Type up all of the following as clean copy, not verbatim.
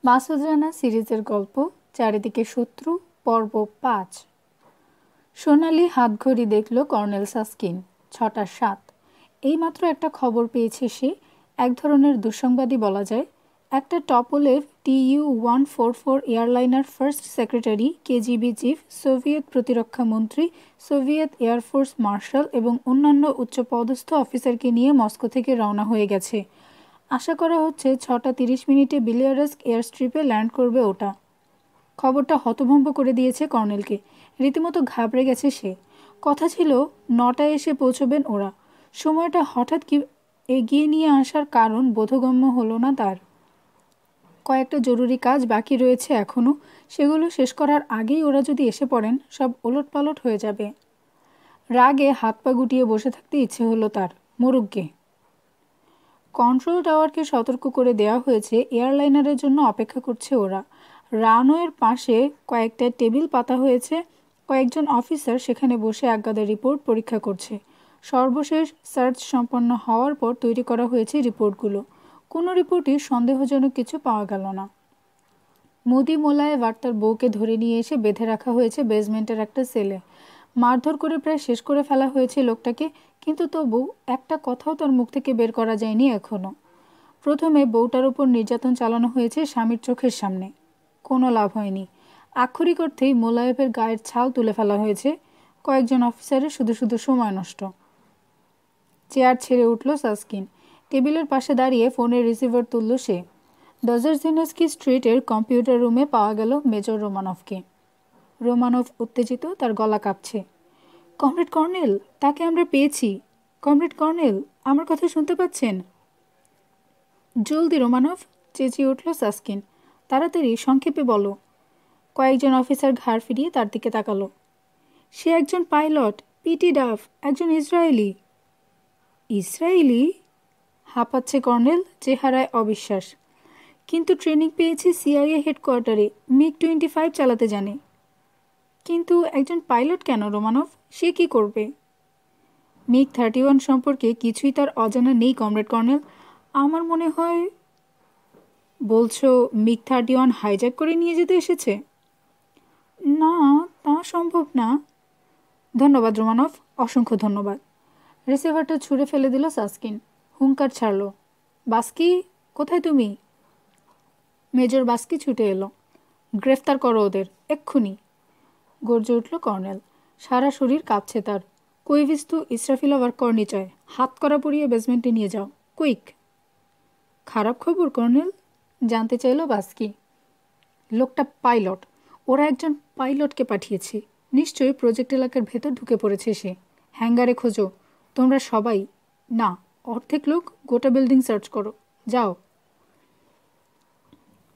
মাসুদ রানা সিরিজের গল্প চারিদিকে শত্রু পর্ব ৫। সোনালি হাতঘড়ি দেখল কর্নেল সাস্কিন। ৬টা ৭। এইমাত্র একটা খবর পেয়েছে সে, এক ধরনের দুঃসংবাদই বলা যায়। একটা টপোলেভ TU-144 airliner first secretary, KGB chief, Soviet প্রতিরক্ষা মন্ত্রী, সোভিয়েত এয়ারফোর্স মার্শাল এবং অন্যান্য উচ্চপদস্থ অফিসারকে নিয়ে মস্কো থেকে রওনা হয়ে গেছে। আশা করা হচ্ছে ৬টা ৩০ বিলিয়ারস্ক এয়ারস্ট্রিপে ল্যান্ড করবে ওটা। খবরটা হতভম্ব করে দিয়েছে কর্নেলকে। রীতিমতো ঘাবড়ে গেছে সে। কথা ছিল ৯টায় এসে পৌঁছবেন ওরা। সময়টা হঠাৎ কি এগিয়ে নিয়ে আসার কারণ বোধগম্য হলো না তার। কয়েকটা জরুরি কাজ বাকি রয়েছে এখনও, সেগুলো শেষ করার আগেই ওরা যদি এসে পড়েন সব ওলটপালট হয়ে যাবে। রাগে হাত পা গুটিয়ে বসে থাকতে ইচ্ছে হলো তার। মরুগ্গে। কন্ট্রোল টাওয়ারকে সতর্ক করে দেওয়া হয়েছে এয়ারলাইনারের জন্য অপেক্ষা করছে ওরা। রানওয়ের পাশে কয়েকটা টেবিল পাতা হয়েছে। কয়েকজন অফিসার সেখানে বসে একগাদা রিপোর্ট পরীক্ষা করছে। সর্বশেষ সার্চ সম্পন্ন হওয়ার পর তৈরি করা হয়েছে রিপোর্টগুলো। কোনো রিপোর্টই সন্দেহজনক কিছু পাওয়া গেল না। মোদি মোলায়েভার তার বউকে ধরে নিয়ে এসে বেঁধে রাখা হয়েছে বেসমেন্টের একটা সেলে। মারধর করে প্রায় শেষ করে ফেলা হয়েছে লোকটাকে, কিন্তু তবু একটা কথাও তার মুখ থেকে বের করা যায়নি এখনও। প্রথমে বউটার উপর নির্যাতন চালানো হয়েছে স্বামীর চোখের সামনে। কোনো লাভ হয়নি। আক্ষরিক অর্থেই মোলায়েভের গায়ের ছাল তুলে ফেলা হয়েছে। কয়েকজন অফিসারের শুধু শুধু সময় নষ্ট। চেয়ার ছেড়ে উঠল সাস্কিন। টেবিলের পাশে দাঁড়িয়ে ফোনের রিসিভার তুলল সে। দজরজিনস্কি স্ট্রিটের কম্পিউটার রুমে পাওয়া গেল মেজর রোমানভকে। রোমানভ উত্তেজিত, তার গলা কাঁপছে। কমরেড কর্নেল, তাকে আমরা পেয়েছি। কমরেড কর্নেল, আমার কথা শুনতে পাচ্ছেন? জলদি রোমানভ, চেঁচিয়ে উঠল সাস্কিন। তাড়াতাড়ি, সংক্ষেপে বলো। কয়েকজন অফিসার ঘাড় ফিরিয়ে তার দিকে তাকালো। সে একজন পাইলট, পিটি ডাফ, একজন ইসরায়েলি। ইসরায়েলি? হাঁপাচ্ছে কর্নেল, চেহারায় অবিশ্বাস। কিন্তু ট্রেনিং পেয়েছে CIA হেডকোয়ার্টারে, MiG-25 চালাতে জানে। কিন্তু একজন পাইলট কেন রোমানভ? সে কি করবে? MiG-31 সম্পর্কে কিছুই তার অজানা নেই কমরেড কর্নেল। আমার মনে হয়। বলছো MiG-31 হাইজ্যাক করে নিয়ে যেতে এসেছে? না, তা সম্ভব না। ধন্যবাদ রোমানভ, অসংখ্য ধন্যবাদ। রিসিভারটা ছুঁড়ে ফেলে দিল সাস্কিন। হুঙ্কার ছাড়ল। বাস্কি, কোথায় তুমি? মেজর বাস্কি ছুটে এলো। গ্রেফতার করো ওদের, এক্ষুনি, গর্জে উঠল কর্নেল। সারা শরীর কাঁপছে তার। কৈভিস্তু, ইসরাফিলভ আর কর্নিচয়, হাত করা পরিয়ে বেসমেন্টে নিয়ে যাও, কুইক। খারাপ খবর কর্নেল? জানতে চাইল বাস্কি। লোকটা পাইলট। ওরা একজন পাইলটকে পাঠিয়েছে। নিশ্চয়ই প্রজেক্ট এলাকার ভেতর ঢুকে পড়েছে সে। হ্যাঙ্গারে খোঁজো তোমরা সবাই। না, অর্ধেক লোক, গোটা বিল্ডিং সার্চ করো, যাও।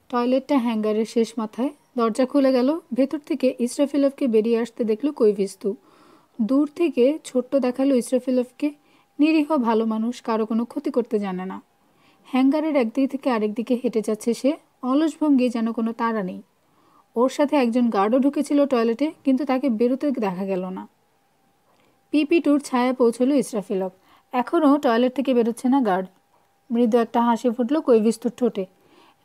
টয়লেটটা হ্যাঙ্গারের শেষ মাথায়। দরজা খুলে গেল। ভেতর থেকে ইসরাফিলভকে বেরিয়ে আসতে দেখল কৈভিস্তু। দূর থেকে ছোট্ট দেখালো ইসরাফিলভকে। নিরীহ ভালো মানুষ, কারো কোনো ক্ষতি করতে জানে না। হ্যাঙ্গারের একদিক থেকে আরেক দিকে হেঁটে যাচ্ছে সে, অলস ভঙ্গি, যেন কোনো তাড়া নেই। ওর সাথে একজন গার্ডও ঢুকেছিল টয়লেটে, কিন্তু তাকে বেরোতে দেখা গেল না। PP-2 ছায়া পৌঁছলো ইসরাফিলভ। এখনও টয়লেট থেকে বেরোচ্ছে না গার্ড। মৃদু একটা হাসি ফুটল কৈভিস্তুর ঠোঁটে।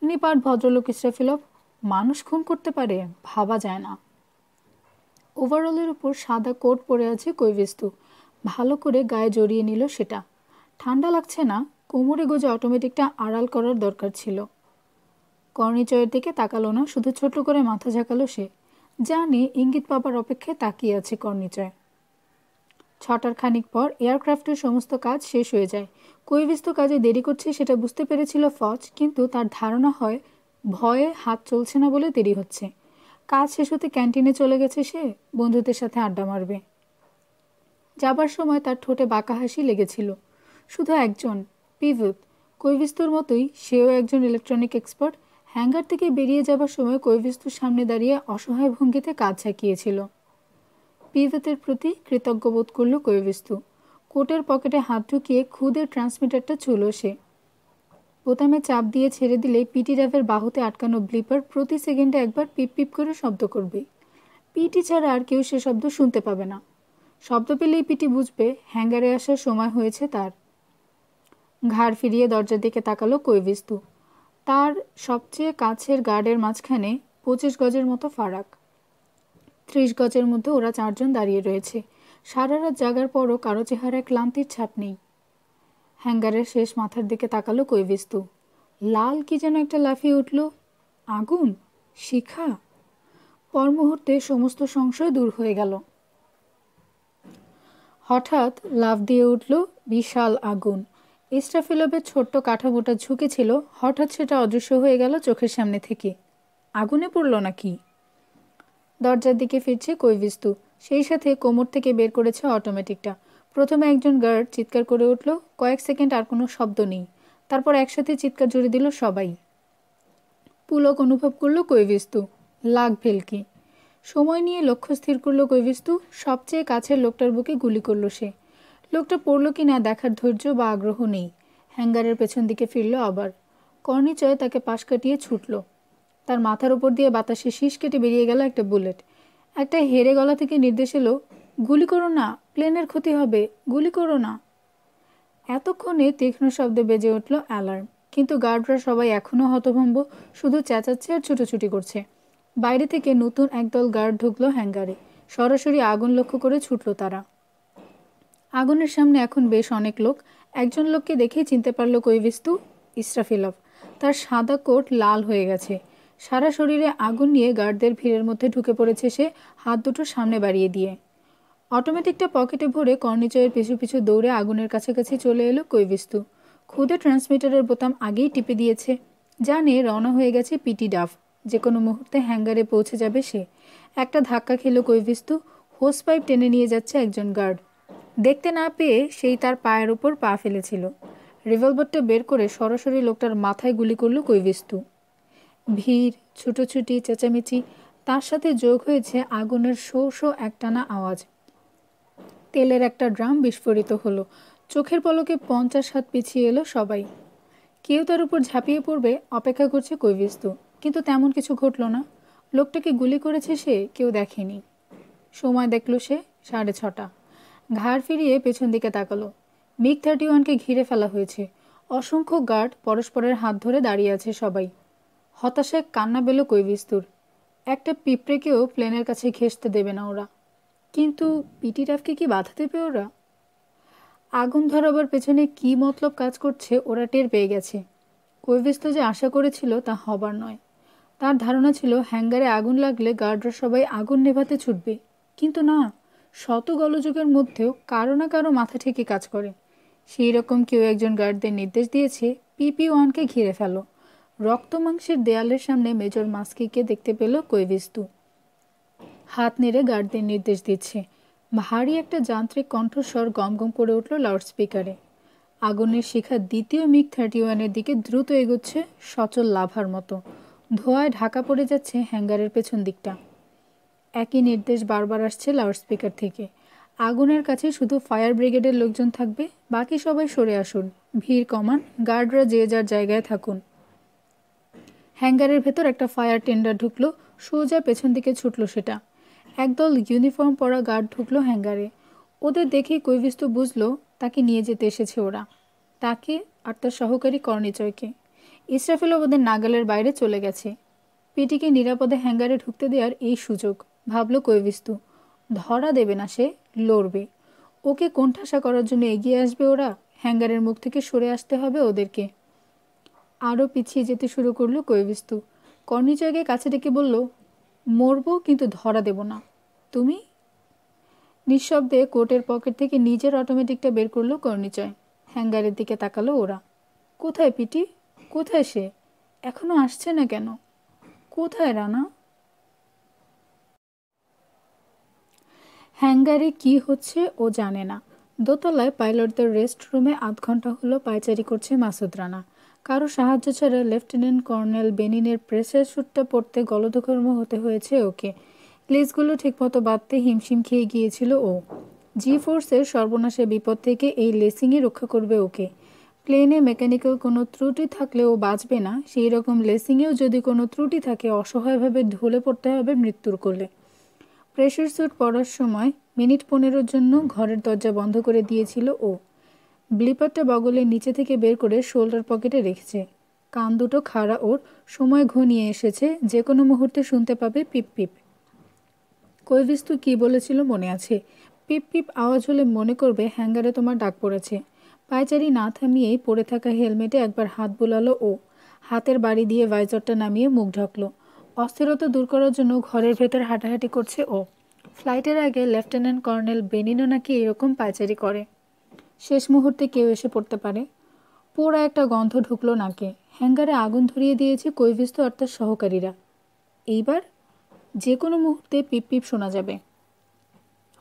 নিপাট ভদ্রলোক ইসরাফিলভ। মানুষ খুন করতে পারে, ভাবা যায় না। ওভারঅলের উপর সাদা কোট পরে আছে কৈভিস্তু। ভালো করে গায়ে জড়িয়ে নিল সেটা। ঠান্ডা লাগছে না। কোমরে গোজা অটোমেটিকটা আড়াল করার দরকার ছিল। কর্নিচয়ের দিকে তাকালো না, শুধু ছোট করে মাথা ঝাঁকালো সে। জানে ইঙ্গিত পাবার অপেক্ষায় তাকিয়ে আছে কর্নিচয়। 6টার খানিক পর এয়ারক্রাফটের সমস্ত কাজ শেষ হয়ে যায়। কৈভিস্তু কাজে দেরি করছে সেটা বুঝতে পেরেছিল ফজ, কিন্তু তার ধারণা হয় ভয়ে হাত চলছে না বলে দেরি হচ্ছে। কাজ শেষ হতে ক্যান্টিনে চলে গেছে সে, বন্ধুদের সাথে আড্ডা মারবে। যাবার সময় তার ঠোঁটে বাঁকা হাসি লেগেছিল। শুধু একজন, পিভট। কৈভিস্তুর মতোই সেও একজন ইলেকট্রনিক এক্সপার্ট। হ্যাঙ্গার থেকে বেরিয়ে যাবার সময় কৈভিস্তুর সামনে দাঁড়িয়ে অসহায় ভঙ্গিতে কাজ ঝাঁকিয়েছিল। পিভটের প্রতি কৃতজ্ঞ বোধ করল কৈভিস্তু। কোটের পকেটে হাত ঢুকিয়ে খুদের ট্রান্সমিটারটা ছুঁল সে। বোতামে চাপ দিয়ে ছেড়ে দিলে পিটি ডাভের বাহুতে আটকানো ব্লিপার প্রতি সেকেন্ডে একবার পিপ পিপ করে শব্দ করবে। পিটি ছাড়া আর কেউ সে শব্দ শুনতে পাবে না। শব্দ পেলেই পিটি বুঝবে হ্যাঙ্গারে আসার সময় হয়েছে তার। ঘাড় ফিরিয়ে দরজার দিকে তাকালো কৈভিস্তু। তার সবচেয়ে কাছের গার্ডের মাঝখানে 25 গজের মতো ফারাক। 30 গজের মধ্যে ওরা 4 জন দাঁড়িয়ে রয়েছে। সারা রাত জাগার পরও কারো চেহারায় ক্লান্তির ছাপ নেই। হ্যাঙ্গারের শেষ মাথার দিকে তাকালো কৈভিস্তু। লাল কি যেন একটা লাফিয়ে উঠল। আগুন? শিখা? পর মুহূর্তে সমস্ত সংশয় দূর হয়ে গেল। হঠাৎ লাফ দিয়ে উঠল বিশাল আগুন। ইস্রাফিলভের ছোট্ট কাঠামোটা ঝুঁকেছিল, হঠাৎ সেটা অদৃশ্য হয়ে গেল চোখের সামনে থেকে। আগুনে পড়ল নাকি? দরজার দিকে ফিরছে কৈভিস্তু, সেই সাথে কোমর থেকে বের করেছে অটোমেটিকটা। প্রথমে একজন গার্ড চিৎকার করে উঠল, কয়েক সেকেন্ড আর কোনো শব্দ নেই। তারপর একসাথে চিৎকার জুড়ে দিল সবাই। পুলক অনুভব করল কৈভিস্তু, লাগ ভেলকি। সময় নিয়ে লক্ষ্য স্থির করল কৈভিস্তু। সবচেয়ে কাছের লোকটার বুকে গুলি করল সে। লোকটা পড়ল কি না দেখার ধৈর্য বা আগ্রহ নেই। হ্যাঙ্গারের পেছন দিকে ফিরল আবার। কর্নিচয় তাকে পাশ কাটিয়ে ছুটল। তার মাথার উপর দিয়ে বাতাসে শীষ কেটে বেরিয়ে গেল একটা বুলেট। একটা হেরে গলা থেকে নির্দেশ এলো, গুলি করো না, প্লেনের ক্ষতি হবে, গুলি করো না। এতক্ষণে তীক্ষ্ণ শব্দে বেজে উঠল অ্যালার্ম, কিন্তু গার্ডরা সবাই এখনও হতভম্ব, শুধু চেঁচাচ্ছে আর ছুটোছুটি করছে। বাইরে থেকে নতুন একদল গার্ড ঢুকলো হ্যাঙ্গারে। সরাসরি আগুন লক্ষ্য করে ছুটল তারা। আগুনের সামনে এখন বেশ অনেক লোক। একজন লোককে দেখেই চিনতে পারল কৈভিস্তু, ইস্রাফিলভ। তার সাদা কোট লাল হয়ে গেছে। সারা শরীরে আগুন নিয়ে গার্ডদের ভিড়ের মধ্যে ঢুকে পড়েছে সে, হাত দুটো সামনে বাড়িয়ে দিয়ে। অটোমেটিকটা পকেটে ভরে কর্নিচয়ের পিছু পিছু দৌড়ে আগুনের কাছাকাছি চলে এলো কৈভিস্তু। খুদে ট্রান্সমিটারের বোতাম আগেই টিপে দিয়েছে। জানে রওনা হয়ে গেছে পিটি ডাফ। যে কোনো মুহূর্তে হ্যাঙ্গারে পৌঁছে যাবে সে। একটা ধাক্কা খেলো কৈভিস্তু। হোস পাইপ টেনে নিয়ে যাচ্ছে একজন গার্ড। দেখতে না পেয়ে সেই তার পায়ের উপর পা ফেলেছিল। রিভলভারটা বের করে সরাসরি লোকটার মাথায় গুলি করল কৈভিস্তু। ভিড়, ছুটোছুটি, চেঁচামেচি, তার সাথে যোগ হয়েছে আগুনের শো শো একটানা আওয়াজ। তেলের একটা ড্রাম বিস্ফোরিত হলো। চোখের পলকে 50 হাত পিছিয়ে এলো সবাই। কেউ তার উপর ঝাঁপিয়ে পড়বে অপেক্ষা করছে কৈভিস্তু, কিন্তু তেমন কিছু ঘটল না। লোকটাকে গুলি করেছে সে কেউ দেখেনি। সময় দেখল সে 6:30। ঘাড় ফিরিয়ে পেছন দিকে তাকালো। MiG-31কে ঘিরে ফেলা হয়েছে। অসংখ্য গার্ড পরস্পরের হাত ধরে দাঁড়িয়ে আছে সবাই। হতাশায় কান্না পেল কৈভিস্তুর। একটা পিঁপড়েকেও প্লেনের কাছে ঘেঁষতে দেবে না ওরা। কিন্তু পিটি ডাফকে কি বাধা দেবে ওরা? আগুন ধরাবার পেছনে কি মতলব কাজ করছে ওরা টের পেয়ে গেছে। কৈভিস্তু যে আশা করেছিল তা হবার নয়। তার ধারণা ছিল হ্যাঙ্গারে আগুন লাগলে গার্ডরা সবাই আগুন নেভাতে ছুটবে, কিন্তু না। শত গোলযোগের মধ্যেও কারো না কারো মাথা ঠিকই কাজ করে। সেই রকম কেউ একজন গার্ডদের নির্দেশ দিয়েছে, PP-1কে ঘিরে ফেলো। রক্ত মাংসের দেয়ালের সামনে মেজর মাস্কিকে দেখতে পেল কৈভিস্তু। হাত নেড়ে গার্ডদের নির্দেশ দিচ্ছে। ভারী একটা যান্ত্রিক কণ্ঠস্বর গমগম করে উঠল লাউডস্পিকারে। আগুনের শিখা দ্বিতীয় MiG-31-এর দিকে দ্রুত এগোচ্ছে, সচল লাভার মতো। ধোঁয়ায় ঢাকা পড়ে যাচ্ছে হ্যাঙ্গারের পেছন দিকটা। একই নির্দেশ বারবার আসছে লাউডস্পিকার থেকে। আগুনের কাছে শুধু ফায়ার ব্রিগেডের লোকজন থাকবে, বাকি সবাই সরে আসুন, ভিড় কমান, গার্ডরা যে যার জায়গায় থাকুন। হ্যাঙ্গারের ভেতর একটা ফায়ার টেন্ডার ঢুকলো, সোজা পেছন দিকে ছুটল সেটা। একদল ইউনিফর্ম পরা গার্ড ঢুকলো হ্যাঙ্গারে। ওদের দেখেই কৈভিস্তু বুঝলো তাকে নিয়ে যেতে এসেছে ওরা। তাকে আর তার সহকারী কর্নিচয়কে। ইস্রাফিলভ ওদের নাগালের বাইরে চলে গেছে। পিটিকে নিরাপদে হ্যাঙ্গারে ঢুকতে দেওয়ার এই সুযোগ, ভাবলো কৈভিস্তু। ধরা দেবে না সে, লড়বে। ওকে কোণঠাসা করার জন্য এগিয়ে আসবে ওরা। হ্যাঙ্গারের মুখ থেকে সরে আসতে হবে ওদেরকে। আরও পিছিয়ে যেতে শুরু করলো কৈভিস্তু। কর্নিচয়কে কাছে ডেকে বলল, মরবো কিন্তু ধরা দেব না। তুমি? নিঃশব্দে কোটের পকেট থেকে নিজের অটোমেটিকটা বের করলো কর্নিচয়। হ্যাঙ্গারের দিকে তাকালো ওরা। কোথায় পিটি? কোথায় সে? এখনো আসছে না কেন? কোথায় রানা? হ্যাঙ্গারে কি হচ্ছে ও জানে না। দোতলায় পাইলটদের রেস্ট রুমে 8 ঘন্টা হলো পায়চারি করছে মাসুদ রানা। কারো সাহায্য ছাড়া লেফটেন্যান্ট কর্নেল বেনিনের প্রেসের স্যুটটা পরতে গলদঘর্ম হতে হয়েছে ওকে। লেজগুলো ঠিকমতো বাঁধতে হিমশিম খেয়ে গিয়েছিল ও। জি-ফোর্সের সর্বনাশে বিপদ থেকে এই লেসিংই রক্ষা করবে ওকে। প্লেনে মেকানিক্যাল কোনো ত্রুটি থাকলে ও বাঁচবে না, সেই রকম লেসিংয়েও যদি কোনো ত্রুটি থাকে অসহায়ভাবে ঢলে পড়তে হবে মৃত্যুর কোলে। প্রেশার স্যুট পরার সময় মিনিট 15 জন্য ঘরের দরজা বন্ধ করে দিয়েছিল ও। ব্লিপারটা বগলের নিচে থেকে বের করে শোল্ডার পকেটে রেখেছে। কান দুটো খাড়া ওর, সময় ঘনিয়ে এসেছে, যে কোনো মুহূর্তে শুনতে পাবে পিপ পিপ। কৈভিস্তু কী বলেছিল মনে আছে? পিপ পিপ আওয়াজ হলে মনে করবে হ্যাঙ্গারে তোমার ডাক পড়েছে। পায়চারি না থামিয়েই পড়ে থাকা হেলমেটে একবার হাত বুলালো ও। হাতের বাড়ি দিয়ে ভাইজরটা নামিয়ে মুখ ঢাকলো। অস্থিরতা দূর করার জন্য ঘরের ভেতর হাঁটাহাঁটি করছে ও। ফ্লাইটের আগে লেফটেন্যান্ট কর্নেল বেনিনো নাকি এরকম পায়চারি করে। শেষ মুহূর্তে কেউ এসে পড়তে পারে। পোড়া একটা গন্ধ ঢুকলো নাকে। হ্যাঙ্গারে আগুন ধরিয়ে দিয়েছে কৈভিস্তু আর তার সহকারীরা। এইবার যে কোনো মুহূর্তে পিপ পিপ শোনা যাবে।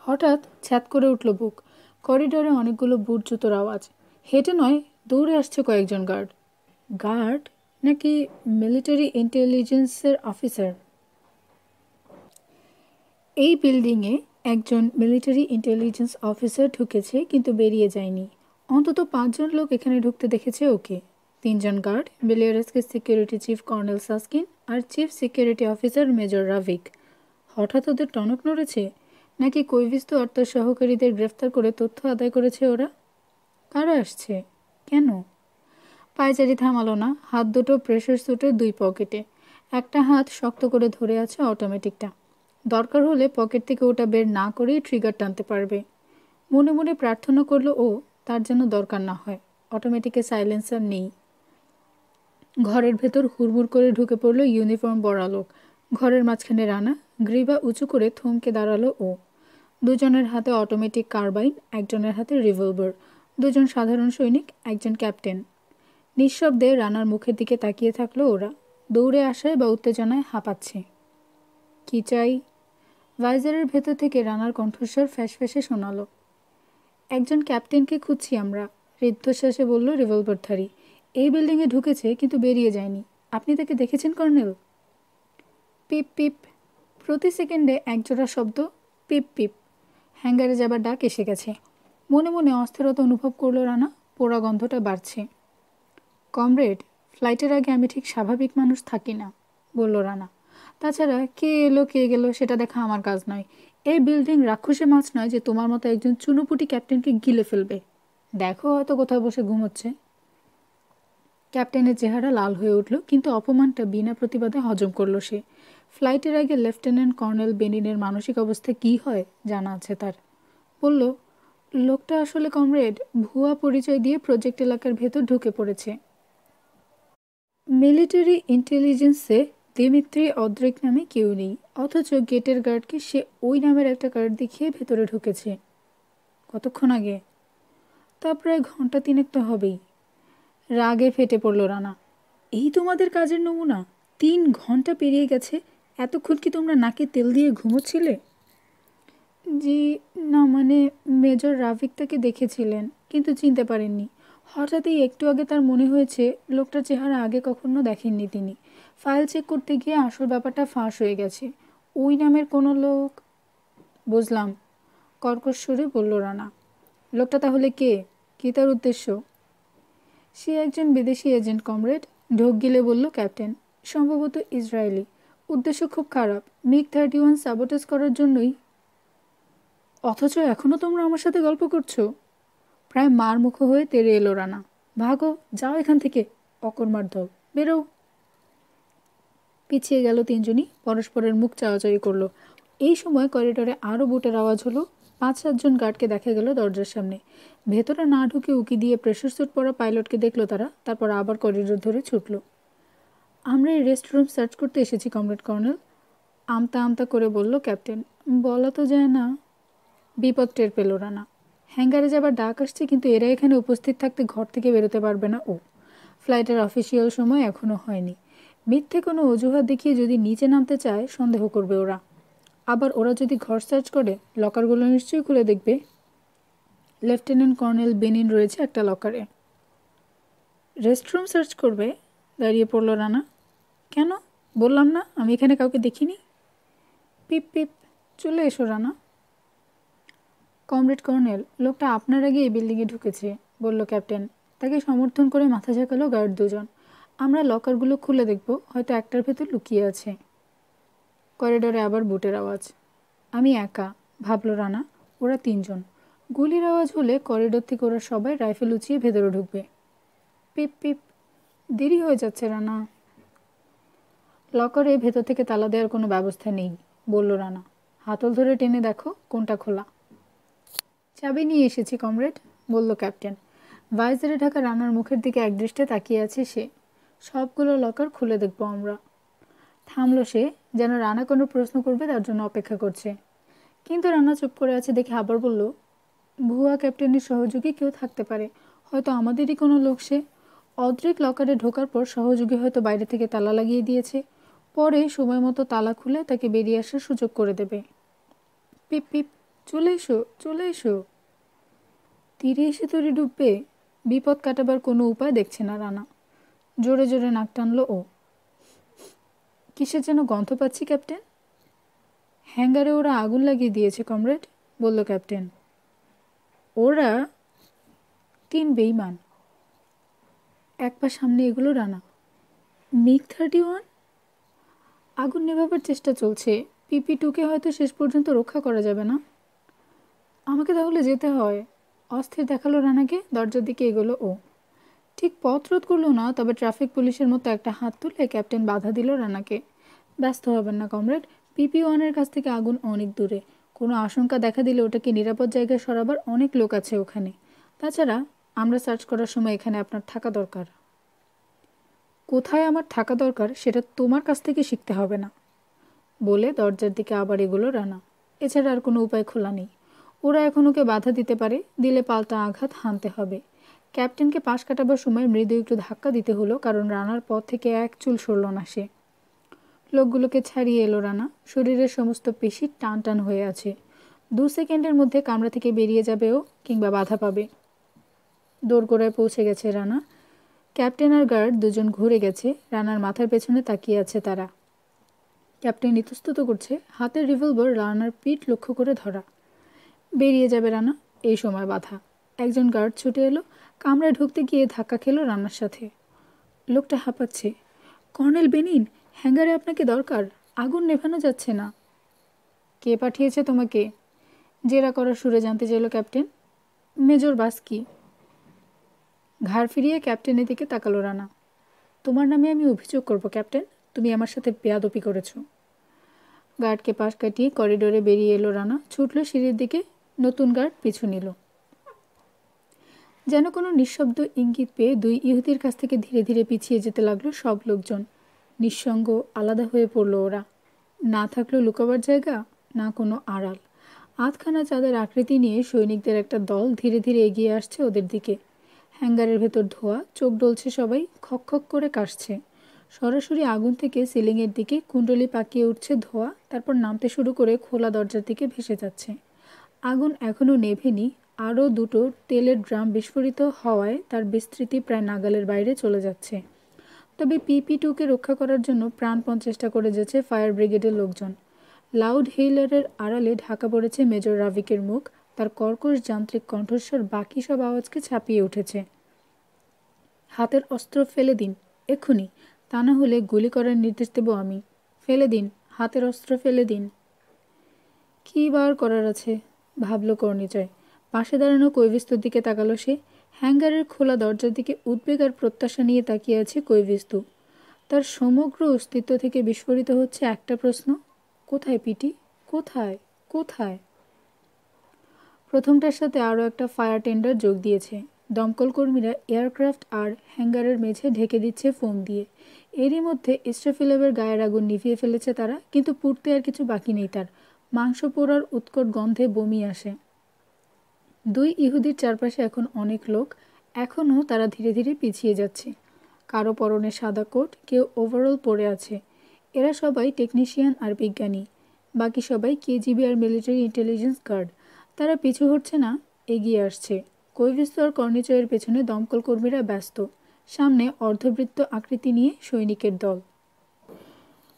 হঠাৎ ছ্যাঁত করে উঠল বুক। করিডোরে অনেকগুলো বুট জুতোর আওয়াজ। হেঁটে নয়, দৌড়ে আসছে কয়েকজন গার্ড। গার্ড নাকি মিলিটারি ইন্টেলিজেন্সের অফিসার? এই বিল্ডিংয়ে একজন মিলিটারি ইন্টেলিজেন্স অফিসার ঢুকেছে, কিন্তু বেরিয়ে যায়নি। অন্তত 5 জন লোক এখানে ঢুকতে দেখেছে ওকে। 3 জন গার্ড, বেলিয়ারেসকে সিকিউরিটি চিফ কর্নেল সাসকিন আর চিফ সিকিউরিটি অফিসার মেজর রাভিক। হঠাৎ ওদের টনক নড়েছে, নাকি কৈভিস্তু আর তার সহকারীদের গ্রেফতার করে তথ্য আদায় করেছে ওরা? কারা আসছে? কেন? পায়চারি থামালো না। হাত দুটো প্রেশার স্যুটের 2 পকেটে। একটা হাত শক্ত করে ধরে আছে অটোমেটিকটা। দরকার হলে পকেট থেকে ওটা বের না করেই ট্রিগার টানতে পারবে। মনে মনে প্রার্থনা করলো ও, তার যেন দরকার না হয়। অটোমেটিকে সাইলেন্সার নেই। ঘরের ভেতর হুড়মুড় করে ঢুকে পড়ল ইউনিফর্ম পরা লোক। ঘরের মাঝখানে রানা, গ্রীবা উঁচু করে থমকে দাঁড়ালো ও। 2 জনের হাতে অটোমেটিক কার্বাইন, একজনের হাতে রিভলভার। 2 জন সাধারণ সৈনিক, একজন ক্যাপ্টেন। নিঃশব্দে রানার মুখের দিকে তাকিয়ে থাকলো ওরা। দৌড়ে আসায় বা উত্তেজনায় হাঁপাচ্ছে। কি চাই? ভাইজারের ভেতর থেকে রানার কণ্ঠস্বর ফ্যাঁসে শোনালো। একজন ক্যাপ্টেনকে খুঁজছি আমরা, রুদ্ধশ্বাসে বলল রিভলভারধারী। এই বিল্ডিংয়ে ঢুকেছে, কিন্তু বেরিয়ে যায়নি। আপনি তাকে দেখেছেন কর্নেল? পিপ পিপ। প্রতি সেকেন্ডে একজোড়া শব্দ, পিপ পিপ। হ্যাঙ্গারে যাবার ডাক এসে গেছে। মনে মনে অস্থিরতা অনুভব করলো রানা। পোড়া গন্ধটা বাড়ছে। কমরেড, ফ্লাইটের আগে আমি ঠিক স্বাভাবিক মানুষ থাকি না, বলল রানা। তাছাড়া কে এলো কে গেল সেটা দেখা আমার কাজ নয়। এই বিল্ডিং রাক্ষসে মাছ নয় যে তোমার মতো একজন চুনোপুটি ক্যাপ্টেনকে গিলে ফেলবে। দেখো, হয়তো কোথাও বসে ঘুমোচ্ছে। ক্যাপ্টেনের চেহারা লাল হয়ে উঠল, কিন্তু অপমানটা বিনা প্রতিবাদে হজম করলো সে। ফ্লাইটের আগে লেফটেন্যান্ট কর্নেল বেনিনের মানসিক অবস্থা কী হয় জানা আছে তার। বলল, লোকটা আসলে কমরেড ভুয়া পরিচয় দিয়ে প্রজেক্ট এলাকার ভেতর ঢুকে পড়েছে। মিলিটারি ইন্টেলিজেন্সে দিমিত্রি অদ্রিক নামে কেউ নেই, অথচ গেটের গার্ডকে সে ওই নামের একটা কার্ড দেখিয়ে ভেতরে ঢুকেছে। কতক্ষণ আগে? তা প্রায় ঘন্টা 3 তো হবেই। রাগে ফেটে পড়ল রানা। এই তোমাদের কাজের নমুনা? 3 ঘন্টা পেরিয়ে গেছে, এতক্ষণ কি তোমরা নাকে তেল দিয়ে ঘুমোচ্ছিলে? জি না, মানে মেজর রাভিক তাকে দেখেছিলেন, কিন্তু চিনতে পারেননি। হঠাৎই একটু আগে তার মনে হয়েছে লোকটার চেহারা আগে কখনো দেখেননি তিনি। ফাইল চেক করতে গিয়ে আসল ব্যাপারটা ফাঁস হয়ে গেছে। ওই নামের কোনো লোক। বুঝলাম, কর্কশ সুরে বলল রানা। লোকটা তাহলে কে? কী তার উদ্দেশ্য? সে একজন বিদেশি এজেন্ট কমরেড, ঢোক গিলে বলল ক্যাপ্টেন। সম্ভবত ইসরায়েলি। উদ্দেশ্য খুব খারাপ, MiG-31 সাবোটেজ করার জন্যই। অথচ এখনও তোমরা আমার সাথে গল্প করছো? প্রায় মার মুখো হয়ে তেড়ে এলো রানা। ভাগো, যাও এখান থেকে, অকর্মার দল, বেরো। পিছিয়ে গেল 3 জনই, পরস্পরের মুখ চাওয়াচাওয়ি করলো। এই সময় করিডোরে আরও বুটের আওয়াজ হলো। 5-7 জন গার্ডকে দেখা গেল দরজার সামনে। ভেতরে না ঢুকে উকি দিয়ে প্রেশার স্যুট পরা পাইলটকে দেখলো তারা, তারপর আবার করিডোর ধরে ছুটল। আমরা এই রেস্ট রুম সার্চ করতে এসেছি কমরেড কর্নেল, আমতা আমতা করে বলল ক্যাপ্টেন। বলা তো যায় না। বিপদ টের পেল রানা। হ্যাঙ্গারে যাবার ডাক আসছে, কিন্তু এরা এখানে উপস্থিত থাকতে ঘর থেকে বেরোতে পারবে না ও। ফ্লাইটের অফিসিয়াল সময় এখনও হয়নি। মিথ্যে কোনো অজুহাত দেখিয়ে যদি নিচে নামতে চায়, সন্দেহ করবে ওরা। আবার ওরা যদি ঘর সার্চ করে, লকারগুলো নিশ্চয়ই খুলে দেখবে। লেফটেন্যান্ট কর্নেল বেনিন রয়েছে একটা লকারে। রেস্টরুম সার্চ করবে? দাঁড়িয়ে পড়ল রানা। কেন? বললাম না আমি এখানে কাউকে দেখিনি। পিপ পিপ। চলে এসো রানা। কমরেড কর্নেল, লোকটা আপনার আগে এই বিল্ডিংয়ে ঢুকেছে, বলল ক্যাপ্টেন। তাকে সমর্থন করে মাথা ঝাঁকালো গার্ড 2 জন। আমরা লকারগুলো খুলে দেখব, হয়তো একটার ভেতর লুকিয়ে আছে। করিডোরে আবার বুটের আওয়াজ। আমি একা, ভাবল রানা। ওরা 3 জন। গুলির আওয়াজ হলে করিডোর থেকে ওরা সবাই রাইফেল উঁচিয়ে ভেতরে ঢুকবে। পিপ পিপ। দেরি হয়ে যাচ্ছে রানা। লকারে ভেতর থেকে তালা দেওয়ার কোনো ব্যবস্থা নেই, বলল রানা। হাতল ধরে টেনে দেখো কোনটা খোলা। চাবি নিয়ে এসেছি কমরেড, বলল ক্যাপ্টেন। ভাইজারে ঢাকা রানার মুখের দিকে একদৃষ্টে তাকিয়ে আছে সে। সবগুলো লকার খুলে দেখব আমরা। থামল সে, যেন রানা কোনো প্রশ্ন করবে তার জন্য অপেক্ষা করছে। কিন্তু রানা চুপ করে আছে দেখে আবার বলল, ভুয়া ক্যাপ্টেনের সহযোগী কেউ থাকতে পারে, হয়তো আমাদেরই কোনো লোক সে। অদ্রিক লকারে ঢোকার পর সহযোগী হয়তো বাইরে থেকে তালা লাগিয়ে দিয়েছে, পরে সময় মতো তালা খুলে তাকে বেরিয়ে আসার সুযোগ করে দেবে। পিপ পিপ, চলে এসো চলে এসো। তীরে এসে তরি ডুববে। বিপদ কাটাবার কোনো উপায় দেখছে না রানা। জোরে জোরে নাক টানল ও। কিসের যেন গন্ধ পাচ্ছি ক্যাপ্টেন। হ্যাঙ্গারে ওরা আগুন লাগিয়ে দিয়েছে কমরেড, বলল ক্যাপ্টেন। ওরা? 3 বেঈমান। এক পা সামনে এগুলো রানা। MiG-31? আগুন নেভাবার চেষ্টা চলছে। PP-2কে হয়তো শেষ পর্যন্ত রক্ষা করা যাবে না। আমাকে তাহলে যেতে হয়। অস্থির দেখালো রানাকে, দরজার দিকে এগোলো ও। ঠিক পথ রোধ করলো না, তবে ট্রাফিক পুলিশের মতো একটা হাত তুলে ক্যাপ্টেন বাধা দিল রানাকে। ব্যস্ত হবেন না কমরেড, PP-1-এর কাছ থেকে আগুন অনেক দূরে। কোনো আশঙ্কা দেখা দিলে ওটাকে নিরাপদ জায়গায় সরাবার অনেক লোক আছে ওখানে। তাছাড়া আমরা সার্চ করার সময় এখানে আপনার থাকা দরকার। কোথায় আমার থাকা দরকার সেটা তোমার কাছ থেকে শিখতে হবে না, বলে দরজার দিকে আবার এগোলো রানা। এছাড়া আর কোনো উপায় খোলা নেই। ওরা এখন ওকে বাধা দিতে পারে, দিলে পাল্টা আঘাত হানতে হবে। ক্যাপ্টেনকে পাশ কাটাবার সময় মৃদু একটু ধাক্কা দিতে হলো, কারণ রানার পথ থেকে এক চুল সরল না সে। লোকগুলোকে ছাড়িয়ে এলো রানা। শরীরের সমস্ত পেশি টান টান হয়ে আছে। 2 সেকেন্ডের মধ্যে কামরা থেকে বেরিয়ে যাবে ও, কিংবা বাধা পাবে। দোরগোড়ায় পৌঁছে গেছে রানা। ক্যাপ্টেন আর গার্ড দুজন ঘুরে গেছে, রানার মাথার পেছনে তাকিয়ে আছে তারা। ক্যাপ্টেন ইতস্তত করছে, হাতের রিভলভার রানার পিঠ লক্ষ্য করে ধরা। বেরিয়ে যাবে রানা, এই সময় বাধা। একজন গার্ড ছুটে এলো, কামরায় ঢুকতে গিয়ে ধাক্কা খেলো রানার সাথে। লোকটা হাঁপাচ্ছে। কর্নেল বেনিন, হ্যাঙ্গারে আপনাকে দরকার, আগুন নেভানো যাচ্ছে না। কে পাঠিয়েছে তোমাকে? জেরা করার সুরে জানতে চাইল ক্যাপ্টেন। মেজর বাস্কি। ঘাড় ফিরিয়ে ক্যাপ্টেনের দিকে তাকালো রানা। তোমার নামে আমি অভিযোগ করব ক্যাপ্টেন, তুমি আমার সাথে বেয়াদপি করেছো। গার্ডকে পাশ কাটিয়ে করিডোরে বেরিয়ে এলো রানা, ছুটল সিঁড়ির দিকে। নতুন গার্ড পিছু নিল। যেন কোনো নিঃশব্দ ইঙ্গিত পেয়ে 2 ইহুদির কাছ থেকে ধীরে ধীরে পিছিয়ে যেতে লাগলো সব লোকজন। নিঃসঙ্গ, আলাদা হয়ে পড়ল ওরা। না থাকলো লুকাবার জায়গা, না কোনো আড়াল। আধখানা চাঁদের আকৃতি নিয়ে সৈনিকদের একটা দল ধীরে ধীরে এগিয়ে আসছে ওদের দিকে। হ্যাঙ্গারের ভেতর ধোয়া, চোখ ডলছে সবাই, খক খক করে কাশছে। সরাসরি আগুন থেকে সিলিংয়ের দিকে কুণ্ডলি পাকিয়ে উঠছে ধোয়া, তারপর নামতে শুরু করে খোলা দরজার দিকে ভেসে যাচ্ছে। আগুন এখনও নেভেনি। আরও 2টো তেলের ড্রাম বিস্ফোরিত হওয়ায় তার বিস্তৃতি প্রায় নাগালের বাইরে চলে যাচ্ছে। তবে PP-2কে রক্ষা করার জন্য প্রাণপণ চেষ্টা করে যাচ্ছে ফায়ার ব্রিগেডের লোকজন। লাউড হেইলারের আড়ালে ঢাকা পড়েছে মেজর রাভিকের মুখ। তার কর্কশ যান্ত্রিক কণ্ঠস্বর বাকি সব আওয়াজকে ছাপিয়ে উঠেছে। হাতের অস্ত্র ফেলে দিন এক্ষুনি, তা না হলে গুলি করার নির্দেশ দেব আমি। ফেলে দিন, হাতের অস্ত্র ফেলে দিন। কী বার করার আছে, ভাবল কর্নিচয়। পাশে দাঁড়ানো কৈভিস্তুর দিকে তাকালো সে। হ্যাঙ্গারের খোলা দরজার দিকে উদ্বেগ আর প্রত্যাশা নিয়ে তাকিয়ে আছে কৈভিস্তু। তার সমগ্র অস্তিত্ব থেকে বিস্ফোরিত হচ্ছে একটা প্রশ্ন, কোথায় পিটি, কোথায় কোথায়? প্রথমটার সাথে আরও একটা ফায়ার টেন্ডার যোগ দিয়েছে। দমকল কর্মীরা এয়ারক্রাফট আর হ্যাঙ্গারের মেঝে ঢেকে দিচ্ছে ফোম দিয়ে। এরই মধ্যে ইস্ট্রাফিলেবের গায়ের আগুন নিভিয়ে ফেলেছে তারা, কিন্তু পুড়তে আর কিছু বাকি নেই তার। মাংস পোড়ার উৎকট গন্ধে বমি আসে। 2 ইহুদির চারপাশে এখন অনেক লোক। এখনও তারা ধীরে ধীরে পিছিয়ে যাচ্ছে। কারো পরনে সাদা কোট, কেউ ওভারঅল পরে আছে। এরা সবাই টেকনিশিয়ান আর বিজ্ঞানী। বাকি সবাই KGB আর মিলিটারি ইন্টেলিজেন্স গার্ড। তারা পিছু হটছে না, এগিয়ে আসছে। কৈভিস্তু আর কর্নিচয়ের পেছনে দমকল কর্মীরা ব্যস্ত। সামনে অর্ধবৃত্ত আকৃতি নিয়ে সৈনিকের দল।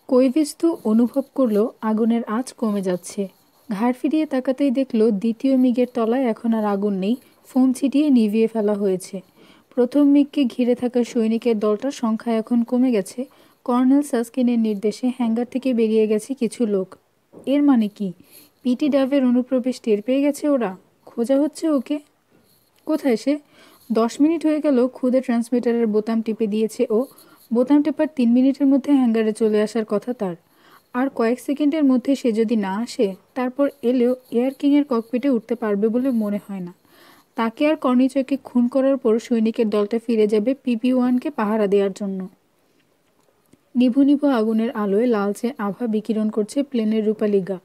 কৈভিস্তু অনুভব করল আগুনের আঁচ কমে যাচ্ছে। ঘাড় ফিরিয়ে তাকাতেই দেখল দ্বিতীয় মিগের তলায় এখন আর আগুন নেই, ফোম ছিটিয়ে নিভিয়ে ফেলা হয়েছে। প্রথম মিগকে ঘিরে থাকা সৈনিকের দলটার সংখ্যা এখন কমে গেছে। কর্নেল সাসকিনের নির্দেশে হ্যাঙ্গার থেকে বেরিয়ে গেছে কিছু লোক। এর মানে কি? পিটি ডাভের অনুপ্রবেশ টের পেয়ে গেছে ওরা? খোঁজা হচ্ছে ওকে। কোথায় সে? 10 মিনিট হয়ে গেল, খুদে ট্রান্সমিটারের বোতাম টিপে দিয়েছে ও। বোতাম টেপার 3 মিনিটের মধ্যে হ্যাঙ্গারে চলে আসার কথা তার। আর কয়েক সেকেন্ডের মধ্যে সে যদি না আসে, তারপর এলেও এয়ার কিংয়ের ককপিটে উঠতে পারবে বলে মনে হয় না। তাকে আর কর্নিচয়কে খুন করার পর সৈনিকের দলটা ফিরে যাবে PP-1কে পাহারা দেওয়ার জন্য। নিভু নিভু আগুনের আলোয় লালচে আভা বিকিরণ করছে প্লেনের রূপালী গা।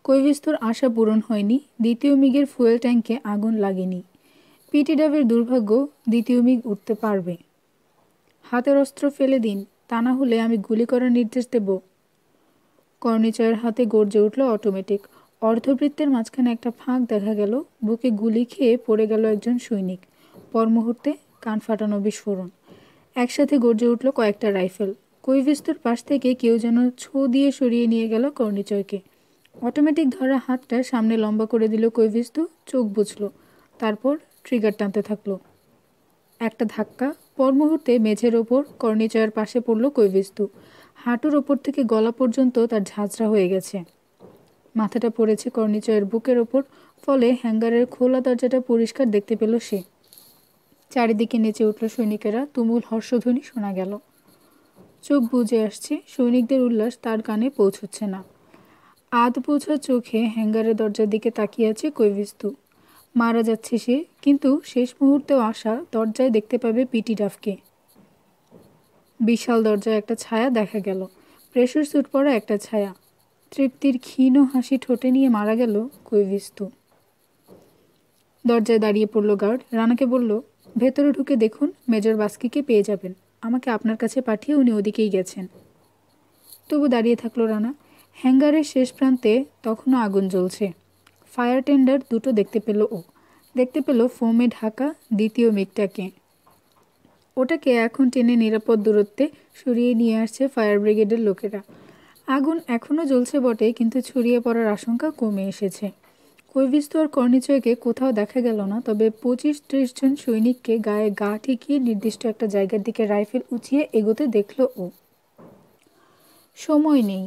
কৈভিস্তর আশা পূরণ হয়নি, দ্বিতীয় মিগের ফুয়েল ট্যাঙ্কে আগুন লাগেনি। পিটিডাবের দুর্ভাগ্য, দ্বিতীয় মিগ উঠতে পারবে। হাতের অস্ত্র ফেলে দিন, তা না হলে আমি গুলি করার নির্দেশ দেব। কর্নিচয়ের হাতে গর্জে উঠল অটোমেটিক। অর্ধবৃত্তের মাঝখানে একটা ফাঁক দেখা গেল, বুকে গুলি খেয়ে পড়ে গেল একজন সৈনিক। পর মুহূর্তে কান ফাটানো বিস্ফোরণ। একসাথে গর্জে উঠল কয়েকটা রাইফেল। কৈভিস্তর পাশ থেকে কেউ যেন ছো দিয়ে সরিয়ে নিয়ে গেল কর্নিচয়কে। অটোমেটিক ধরা হাতটা সামনে লম্বা করে দিল কৈভিস্তু, চোখ বুঝল, তারপর ট্রিগার টানতে থাকলো। একটা ধাক্কা, পর মুহূর্তে মেঝের ওপর কর্নিচয়ের পাশে পড়ল কৈভিস্তু। হাঁটুর ওপর থেকে গলা পর্যন্ত তার ঝাঁঝরা হয়ে গেছে। মাথাটা পড়েছে কর্নিচয়ের বুকের ওপর, ফলে হ্যাঙ্গারের খোলা দরজাটা পরিষ্কার দেখতে পেল সে। চারিদিকে নেচে উঠল সৈনিকেরা, তুমুল হর্ষধ্বনি শোনা গেল। চোখ বুজে আসছে, সৈনিকদের উল্লাস তার কানে পৌঁছচ্ছে না। আধ বোঝা চোখে হ্যাঙ্গারের দরজার দিকে তাকিয়ে আছে কৈভিস্তু। মারা যাচ্ছে সে, কিন্তু শেষ মুহূর্তেও আশা দরজায় দেখতে পাবে পিটিডাফকে। বিশাল দরজায় একটা ছায়া দেখা গেল, প্রেশার স্যুট পরা একটা ছায়া। তৃপ্তির ক্ষীণ হাসি ঠোঁটে নিয়ে মারা গেল কৈভিস্তু। দরজায় দাঁড়িয়ে পড়ল গার্ড, রানাকে বলল, ভেতরে ঢুকে দেখুন, মেজর বাস্কিকে পেয়ে যাবেন। আমাকে আপনার কাছে পাঠিয়ে উনি ওদিকেই গেছেন। তবু দাঁড়িয়ে থাকলো রানা। হ্যাঙ্গারের শেষ প্রান্তে তখনও আগুন জ্বলছে। ফায়ার টেন্ডার দুটো দেখতে পেল ও। দেখতে পেল ফোমে ঢাকা দ্বিতীয় মিগটাকে। ওটাকে এখন টেনে নিরাপদ দূরত্বে সরিয়ে নিয়ে আসছে ফায়ার ব্রিগেডের লোকেরা। আগুন এখনও জ্বলছে বটে, কিন্তু ছড়িয়ে পড়ার আশঙ্কা কমে এসেছে। কৈভিস্তু আর কর্নিচয়কে কোথাও দেখা গেল না, তবে 25-30 জন সৈনিককে গায়ে গা ঠেকিয়ে নির্দিষ্ট একটা জায়গার দিকে রাইফেল উঁচিয়ে এগোতে দেখল ও। সময় নেই,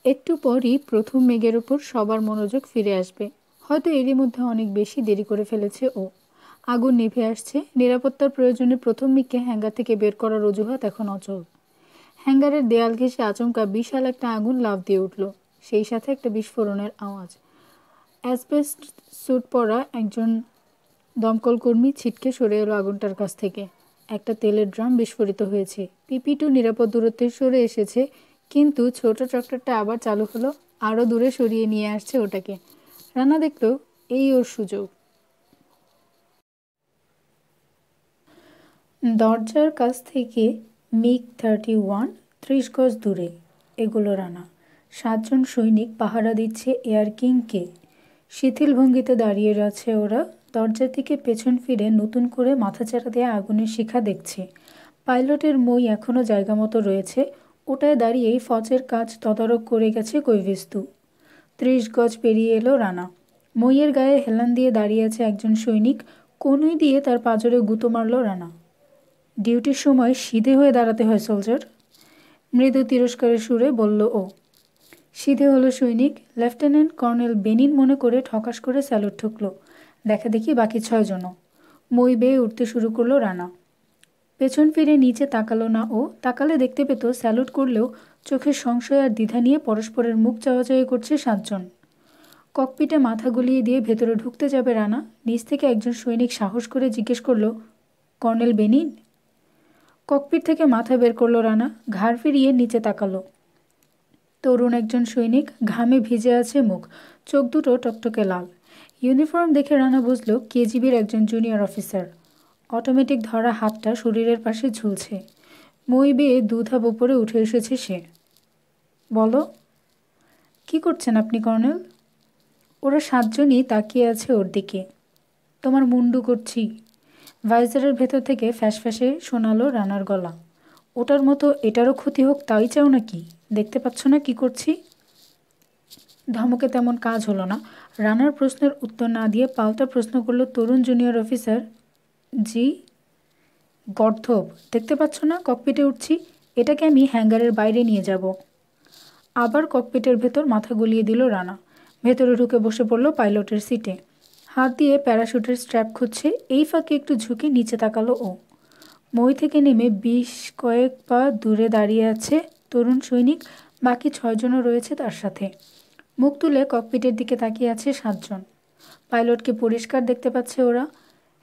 একটু পরই প্রথম মেঘের ওপর সবার মনোযোগ ফিরে আসবে। হয়তো এরই মধ্যে অনেক বেশি দেরি করে ফেলেছে ও। আগুন নিভে আসছে, নিরাপত্তার প্রয়োজনে প্রথম মিগকে হ্যাঙ্গার থেকে বের করার অজুহাত এখন অচল। হ্যাঙ্গারের দেয়াল ঘেঁষে আচমকা বিশাল একটা আগুন লাফ দিয়ে উঠল, সেই সাথে একটা বিস্ফোরণের আওয়াজ। অ্যাসবেস্ট স্যুট পরা একজন দমকল কর্মী ছিটকে সরে এলো আগুনটার কাছ থেকে। একটা তেলের ড্রাম বিস্ফোরিত হয়েছে। PP-2 নিরাপদ দূরত্বে সরে এসেছে, কিন্তু ছোট ট্রাক্টরটা আবার চালু হলো, আরও দূরে সরিয়ে নিয়ে আসছে ওটাকে। রানা দেখল এই ওর সুযোগ। দরজার কাছ থেকে MiG-31 30 গজ দূরে এগুলো রানা। 7 জন সৈনিক পাহারা দিচ্ছে এয়ার কিংকে। শিথিল ভঙ্গিতে দাঁড়িয়ে আছে ওরা, দরজার দিকে পেছন ফিরে নতুন করে মাথাচাড়া দেয়া আগুনের শিখা দেখছে। পাইলটের মই এখনও জায়গা মতো রয়েছে, ওটায় দাঁড়িয়েই ফচের কাজ তদারক করে গেছে কৈভিস্তু। 30 গজ পেরিয়ে এলো রানা। মইয়ের গায়ে হেলান দিয়ে দাঁড়িয়ে আছে একজন সৈনিক, কনুই দিয়ে তার পাঁজরে গুঁতো মারল রানা। ডিউটির সময় সিধে হয়ে দাঁড়াতে হয় সোলজার, মৃদু তিরস্কারের সুরে বলল ও। সিধে হলো সৈনিক, লেফটেন্যান্ট কর্নেল বেনিন মনে করে ঠকাস করে স্যালুট ঠুকল। দেখা দেখি বাকি 6 জনও। মই বেয়ে উঠতে শুরু করলো রানা। পেছন ফিরে নিচে তাকালো না ও, তাকালে দেখতে পেত স্যালুট করলেও চোখের সংশয় আর দ্বিধা নিয়ে পরস্পরের মুখ চাওয়াচাওয়ি করছে 7 জন। ককপিটে মাথা গলিয়ে দিয়ে ভেতরে ঢুকতে যাবে রানা, নিচ থেকে একজন সৈনিক সাহস করে জিজ্ঞেস করলো, কর্নেল বেনিন? ককপিট থেকে মাথা বের করলো রানা, ঘাড় ফিরিয়ে নিচে তাকালো। তরুণ একজন সৈনিক, ঘামে ভিজে আছে মুখ, চোখ দুটো টকটকে লাল। ইউনিফর্ম দেখে রানা বুঝল KGBর একজন জুনিয়র অফিসার। অটোমেটিক ধরা হাতটা শরীরের পাশে ঝুলছে। মই বেয়ে 2 ধাপ ওপরে উঠে এসেছে সে। বলো, কি করছেন আপনি কর্নেল? ওরা 7 জনই তাকিয়ে আছে ওর দিকে। তোমার মুন্ডু করছি। ভাইজারের ভেতর থেকে ফ্যাসফ্যাসে শোনালো রানার গলা। ওটার মতো এটারও ক্ষতি হোক তাই চাও নাকি? দেখতে পাচ্ছ না কি করছি? ধমকে তেমন কাজ হলো না। রানার প্রশ্নের উত্তর না দিয়ে পাল্টা প্রশ্ন করলো তরুণ জুনিয়র অফিসার, জি? গর্ধব, দেখতে পাচ্ছ না ককপিটে উঠছি? এটাকে আমি হ্যাঙ্গারের বাইরে নিয়ে যাব। আবার ককপিটের ভেতর মাথা গলিয়ে দিল রানা। ভেতরে ঢুকে বসে পড়ল পাইলটের সিটে। হাত দিয়ে প্যারাশুটের স্ট্র্যাপ খুঁজছে। এই ফাঁকে একটু ঝুঁকে নিচে তাকালো ও। মই থেকে নেমে 20 কয়েক পা দূরে দাঁড়িয়ে আছে তরুণ সৈনিক। বাকি 6 জনও রয়েছে তার সাথে। মুখ তুলে ককপিটের দিকে তাকিয়ে আছে 7 জন। পাইলটকে পরিষ্কার দেখতে পাচ্ছে ওরা।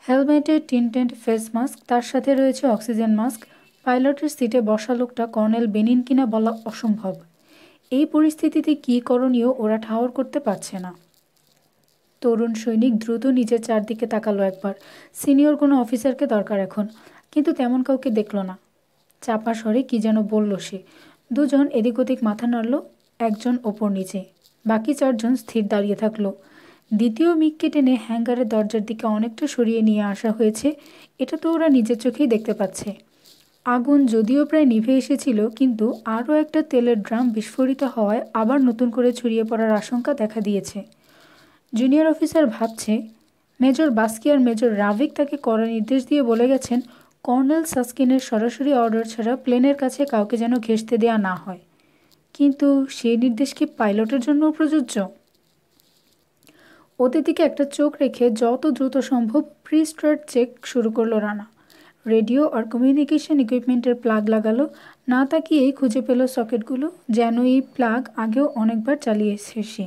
হেলমেটে টিনটেন্ট ফেস মাস্ক, তার সাথে রয়েছে অক্সিজেন মাস্ক। পাইলটের সিটে বসা লোকটা কর্নেল বেনিন কিনা বলা অসম্ভব। এই পরিস্থিতিতে কী করণীয় ওরা ঠাহর করতে পারছে না। তরুণ সৈনিক দ্রুত নিজের চারদিকে তাকালো একবার। সিনিয়র কোনো অফিসারকে দরকার এখন, কিন্তু তেমন কাউকে দেখল না। চাপা স্বরে কী যেন বলল সে। 2 জন এদিক ওদিক মাথা নাড়ল, 1 জন ওপর নিচে। বাকি 4 জন স্থির দাঁড়িয়ে থাকলো। দ্বিতীয় মিগকে টেনে হ্যাঙ্গারের দরজার দিকে অনেকটা সরিয়ে নিয়ে আসা হয়েছে। এটা তো ওরা নিজের চোখেই দেখতে পাচ্ছে। আগুন যদিও প্রায় নিভে এসেছিল, কিন্তু আরও একটা তেলের ড্রাম বিস্ফোরিত হওয়ায় আবার নতুন করে ছড়িয়ে পড়ার আশঙ্কা দেখা দিয়েছে। জুনিয়র অফিসার ভাবছে, মেজর বাস্কি আর মেজর রাভিক তাকে কড়া নির্দেশ দিয়ে বলে গেছেন কর্নেল সাস্কিনের সরাসরি অর্ডার ছাড়া প্লেনের কাছে কাউকে যেন ঘেঁষতে দেয়া না হয়। কিন্তু সেই নির্দেশ কি পাইলটের জন্যও প্রযোজ্য? ওদের দিকে একটা চোখ রেখে যত দ্রুত সম্ভব প্রি স্টার্ট চেক শুরু করলো রানা। রেডিও আর কমিউনিকেশন ইকুইপমেন্টের প্লাগ লাগালো। না তাকিয়েই খুঁজে পেল সকেটগুলো, যেন এই প্লাগ আগেও অনেকবার চালিয়েছে সে।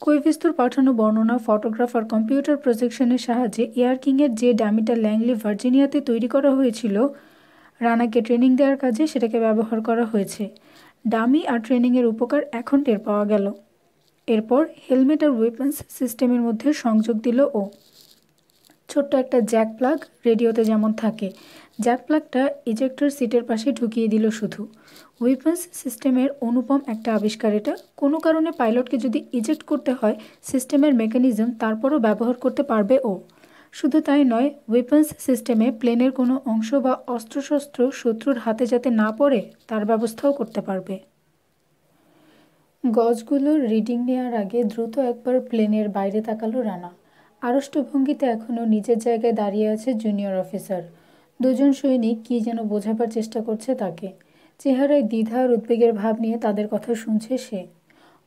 কৈফিস্তুর পাঠানো বর্ণনা, ফটোগ্রাফ আর কম্পিউটার প্রজেকশনের সাহায্যে এয়ার কিংয়ের যে ডামিটা ল্যাংলি ভার্জিনিয়াতে তৈরি করা হয়েছিল রানাকে ট্রেনিং দেওয়ার কাজে, সেটাকে ব্যবহার করা হয়েছে। ডামি আর ট্রেনিংয়ের উপকার এখন টের পাওয়া গেল। এরপর হেলমেট আর ওয়েপন্স সিস্টেমের মধ্যে সংযোগ দিল ও। ছোট্ট একটা জ্যাক প্লাগ, রেডিওতে যেমন থাকে। জ্যাক প্লাগটা ইজেক্টর সিটের পাশে ঢুকিয়ে দিল শুধু। ওয়েপন্স সিস্টেমের অনুপম একটা আবিষ্কার এটা। কোনো কারণে পাইলটকে যদি ইজেক্ট করতে হয়, সিস্টেমের মেকানিজম তারপরও ব্যবহার করতে পারবে ও। শুধু তাই নয়, ওয়েপন্স সিস্টেমে প্লেনের কোনো অংশ বা অস্ত্রশস্ত্র শত্রুর হাতে যাতে না পড়ে তার ব্যবস্থাও করতে পারবে। গজগুলোর রিডিং নেওয়ার আগে দ্রুত একবার প্লেনের বাইরে তাকালো রানা। আড়ষ্ট ভঙ্গিতে এখনও নিজের জায়গায় দাঁড়িয়ে আছে জুনিয়র অফিসার। 2 জন সৈনিক কী যেন বোঝাবার চেষ্টা করছে তাকে। চেহারায় দ্বিধা আর উদ্বেগের ভাব নিয়ে তাদের কথা শুনছে সে।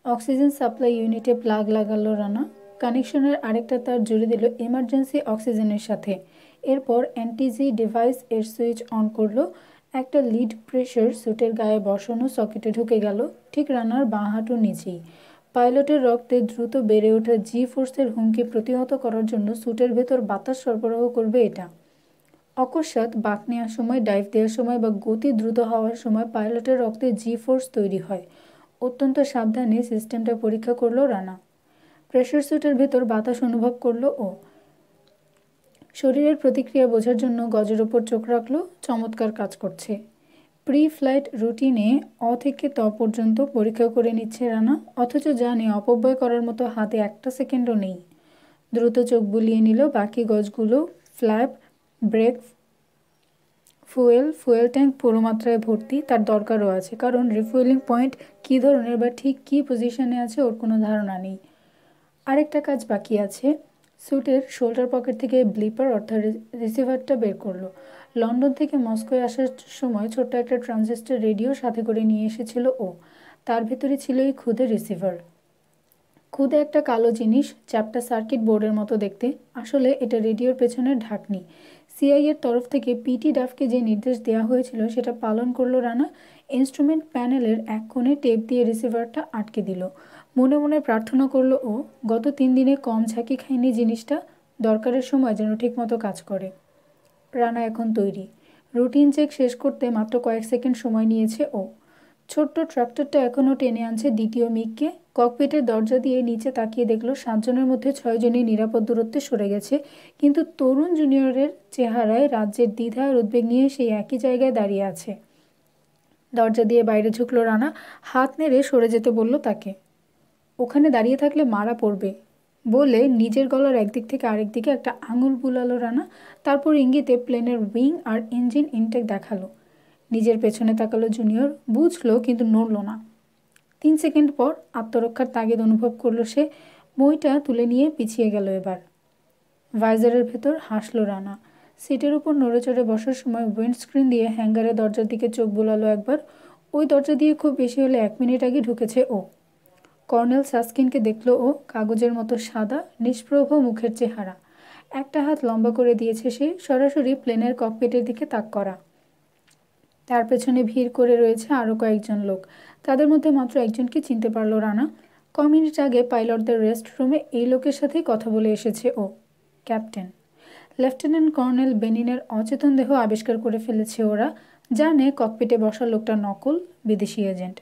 অক্সিজেন সাপ্লাই ইউনিটে প্লাগ লাগালো রানা। কানেকশনের আরেকটা তার জুড়ে দিল এমার্জেন্সি অক্সিজেনের সাথে। এরপর এনটিজি ডিভাইস এর সুইচ অন করলো। একটা লিড প্রেশার স্যুটের গায়ে বসানো সকেটে ঢুকে গেল, ঠিক রানার বাঁ হাঁটুর নিচেই। পাইলটের রক্তে দ্রুত বেড়ে ওঠা জি ফোর্সের হুমকি প্রতিহত করার জন্য স্যুটের ভেতর বাতাস সরবরাহ করবে এটা। অকস্মাৎ বাঁক নেওয়ার সময়, ডাইভ দেওয়ার সময় বা গতি দ্রুত হওয়ার সময় পাইলটের রক্তে জি ফোর্স তৈরি হয়। অত্যন্ত সাবধানে সিস্টেমটা পরীক্ষা করলো রানা। প্রেশার স্যুটের ভেতর বাতাস অনুভব করলো ও। শরীরের প্রতিক্রিয়া বোঝার জন্য গজের ওপর চোখ রাখলো। চমৎকার কাজ করছে। প্রি ফ্লাইট রুটিনে থেকে পর্যন্ত পরীক্ষা করে নিচ্ছে রানা, অথচ জানে অপব্যয় করার মতো হাতে একটা সেকেন্ডও নেই। দ্রুত চোখ বুলিয়ে নিল বাকি গজগুলো। ফ্ল্যাপ, ব্রেক, ফুয়েল ট্যাঙ্ক পুরো মাত্রায় ভর্তি। তার দরকারও আছে, কারণ রিফুয়েলিং পয়েন্ট কী ধরনের বা ঠিক কী পজিশনে আছে ওর কোনো ধারণা নেই। আরেকটা কাজ বাকি আছে। স্যুটের শোল্ডার পকেট থেকে ব্লিপার অর্থাৎ রিসিভারটা বের করলো। লন্ডন থেকে মস্কোয় আসার সময় ছোট্ট একটা ট্রানজিস্টার রেডিও সাথে করে নিয়ে এসেছিল ও। তার ভেতরে ছিল এই খুদে রিসিভার। খুদে একটা কালো জিনিস, চ্যাপ্টা সার্কিট বোর্ডের মতো দেখতে। আসলে এটা রেডিওর পেছনের ঢাকনি। সিআইএর তরফ থেকে পিটি ডাফকে যে নির্দেশ দেওয়া হয়েছিল সেটা পালন করলো রানা। ইনস্ট্রুমেন্ট প্যানেলের এক কোণে টেপ দিয়ে রিসিভারটা আটকে দিল। মনে মনে প্রার্থনা করলো ও, গত 3 দিনে কম ঝাঁকি খায়নি জিনিসটা, দরকারের সময় যেন ঠিকমতো কাজ করে। রানা এখন তৈরি। রুটিন চেক শেষ করতে মাত্র কয়েক সেকেন্ড সময় নিয়েছে ও। ছোট্ট ট্রাক্টরটা এখনও টেনে আনছে দ্বিতীয় মিগকে। ককপিটের দরজা দিয়ে নিচে তাকিয়ে দেখলো 7 জনের মধ্যে 6 জনই নিরাপদ দূরত্বে সরে গেছে, কিন্তু তরুণ জুনিয়রের চেহারায় রাজ্যের দ্বিধা আর উদ্বেগ নিয়ে সেই একই জায়গায় দাঁড়িয়ে আছে। দরজা দিয়ে বাইরে ঝুঁকলো রানা, হাত নেড়ে সরে যেতে বলল তাকে। ওখানে দাঁড়িয়ে থাকলে মারা পড়বে বলে নিজের গলার একদিক থেকে আরেক দিকে একটা আঙুল বুলালো রানা। তারপর ইঙ্গিতে প্লেনের উইং আর ইঞ্জিন ইনটেক দেখালো। নিজের পেছনে তাকালো জুনিয়র, বুঝলো কিন্তু নড়ল না। 3 সেকেন্ড পর আত্মরক্ষার তাগিদ অনুভব করলো সে। বইটা তুলে নিয়ে পিছিয়ে গেল এবার। ভাইজারের ভেতর হাসলো রানা। সিটের উপর নড়েচড়ে বসার সময় উইন্ডস্ক্রিন দিয়ে হ্যাঙ্গারের দরজার দিকে চোখ বুলালো একবার। ওই দরজা দিয়ে খুব বেশি হলে 1 মিনিট আগে ঢুকেছে ও। কর্নেল সাস্কিনকে দেখল ও, কাগজের মতো সাদা নিষ্প্রভ মুখের চেহারা। একটা হাত লম্বা করে দিয়েছে সে, সরাসরি প্লেনের ককপিটের দিকে তাক করা। তার পেছনে ভিড় করে রয়েছে আরও কয়েকজন লোক। তাদের মধ্যে মাত্র একজনকে চিনতে পারল রানা। কমিনিট আগে পাইলটদের রেস্ট রুমে এই লোকের সাথেই কথা বলে এসেছে ও, ক্যাপ্টেন। লেফটেন্যান্ট কর্নেল বেনিনের অচেতন দেহ আবিষ্কার করে ফেলেছে ওরা, জানে ককপিটে বসা লোকটা নকল, বিদেশি এজেন্ট।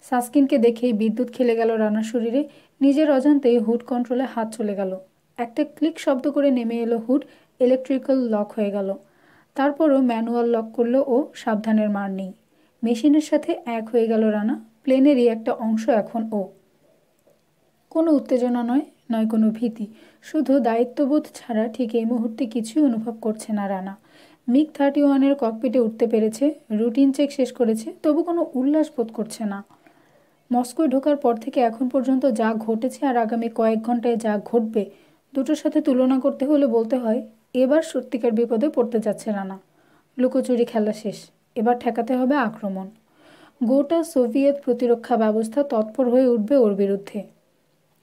সাস্কিনকে দেখেই বিদ্যুৎ খেলে গেল রানার শরীরে। নিজের অজান্তেই হুড কন্ট্রোলে হাত চলে গেল। একটা ক্লিক শব্দ করে নেমে এলো হুড, ইলেকট্রিক্যাল লক হয়ে গেল। তারপরও ম্যানুয়াল লক করলো ও, সাবধানের মার নেই। মেশিনের সাথে এক হয়ে গেল রানা, প্লেনেরই একটা অংশ এখন ও। কোনো উত্তেজনা নয়, নয় কোনো ভীতি, শুধু দায়িত্ববোধ ছাড়া ঠিক এই মুহূর্তে কিছুই অনুভব করছে না রানা। MiG-31-এর ককপিটে উঠতে পেরেছে, রুটিন চেক শেষ করেছে, তবু কোনো উল্লাস বোধ করছে না। মস্কোয় ঢোকার পর থেকে এখন পর্যন্ত যা ঘটেছে আর আগামী কয়েক ঘন্টায় যা ঘটবে, দুটোর সাথে তুলনা করতে হলে বলতে হয় এবার সত্যিকার বিপদে পড়তে যাচ্ছে রানা। লুকোচুরি খেলা শেষ, এবার ঠেকাতে হবে আক্রমণ। গোটা সোভিয়েত প্রতিরক্ষা ব্যবস্থা তৎপর হয়ে উঠবে ওর বিরুদ্ধে।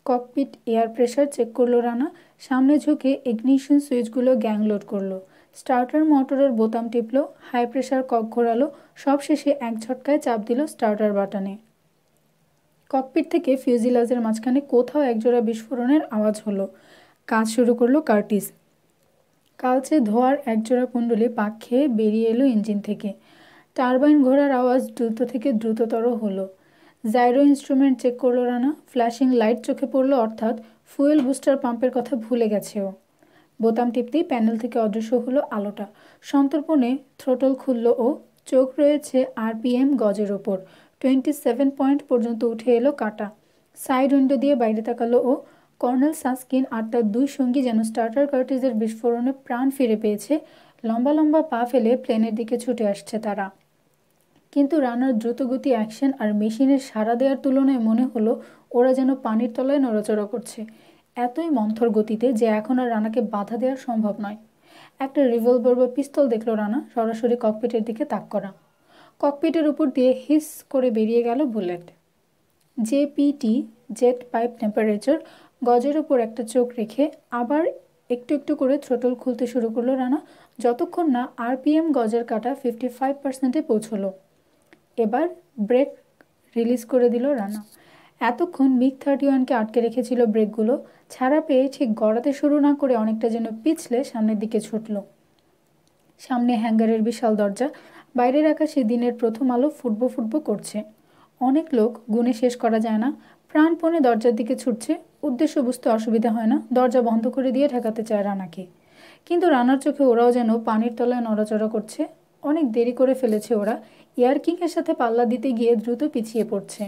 ককপিট এয়ার প্রেশার চেক করলো রানা, সামনে ঝুঁকে ইগনিশন সুইচগুলো গ্যাং লোড করলো, স্টার্টার মোটরের বোতাম টিপলো, হাই প্রেশার কক ঘোরালো, সব শেষে এক ঝটকায় চাপ দিল স্টার্টার বাটনে। ককপিট থেকে ফিউজিলাজের মাঝখানে কোথাও একজোড়া বিস্ফোরণের আওয়াজ হলো। কাজ শুরু করলো কার্টিস। কালচে ধোয়ার একজোড়া কুণ্ডলি পাক খেয়ে বেরিয়ে এলো ইঞ্জিন থেকে। টারবাইন ঘোরার আওয়াজ দ্রুত থেকে দ্রুততর হলো। জাইরো ইনস্ট্রুমেন্ট চেক করলো রানা, ফ্ল্যাশিং লাইট চোখে পড়লো, অর্থাৎ ফুয়েল বুস্টার পাম্পের কথা ভুলে গেছে ও। বোতাম টিপতেই প্যানেল থেকে অদৃশ্য হলো আলোটা। সন্তর্পণে থ্রোটল খুলল ও, চোখ রয়েছে RPM গজের ওপর। 27 পয়েন্ট পর্যন্ত উঠে এলো কাটা। সাইড উইন্ডো দিয়ে বাইরে তাকালো ও, কর্নেল সাস্কিন আর তার দুই সঙ্গী যেন স্টার্টার কার্টিজের বিস্ফোরণে প্রাণ ফিরে পেয়েছে। লম্বা লম্বা পা ফেলে প্লেনের দিকে ছুটে আসছে তারা। কিন্তু রানার দ্রুতগতি অ্যাকশন আর মেশিনের সাড়া দেওয়ার তুলনায় মনে হলো ওরা যেন পানির তলায় নড়াচড়া করছে, এতই মন্থর গতিতে যে এখন আর রানাকে বাধা দেওয়া সম্ভব নয়। একটা রিভলভার বা পিস্তল দেখল রানা, সরাসরি ককপিটের দিকে তাক করা। ককপিটের উপর দিয়ে হিস করে বেরিয়ে গেল bullet. JPT, jet pipe temperature, গজের উপর একটা চোখ রেখে আবার একটু একটু করে থ্রোটল খুলতে শুরু করলো রানা, যতক্ষণ না RPM গজের কাটা 55%-এ পৌঁছলো। এবার ব্রেক রিলিজ করে দিল রানা। এতক্ষণ MiG-31-কে আটকে রেখেছিল ব্রেকগুলো, ছাড়া পেয়ে ঠিক গড়াতে শুরু না করে অনেকটা যেন পিছলে সামনের দিকে ছুটল। সামনে হ্যাঙ্গারের বিশাল দরজা, বাইরের আকাশে দিনের প্রথম আলো ফুটবো ফুটবো করছে। অনেক লোক, গুণে শেষ করা যায় না, প্রাণপণে দরজার দিকে ছুটছে। উদ্দেশ্য বুঝতে অসুবিধা হয় না, দরজা বন্ধ করে দিয়ে ঠেকাতে চায় রানাকে। কিন্তু রানার চোখে ওরাও যেন পানির তলায় নড়াচড়া করছে। অনেক দেরি করে ফেলেছে ওরা, ইয়ারকিংয়ের সাথে পাল্লা দিতে গিয়ে দ্রুত পিছিয়ে পড়ছে।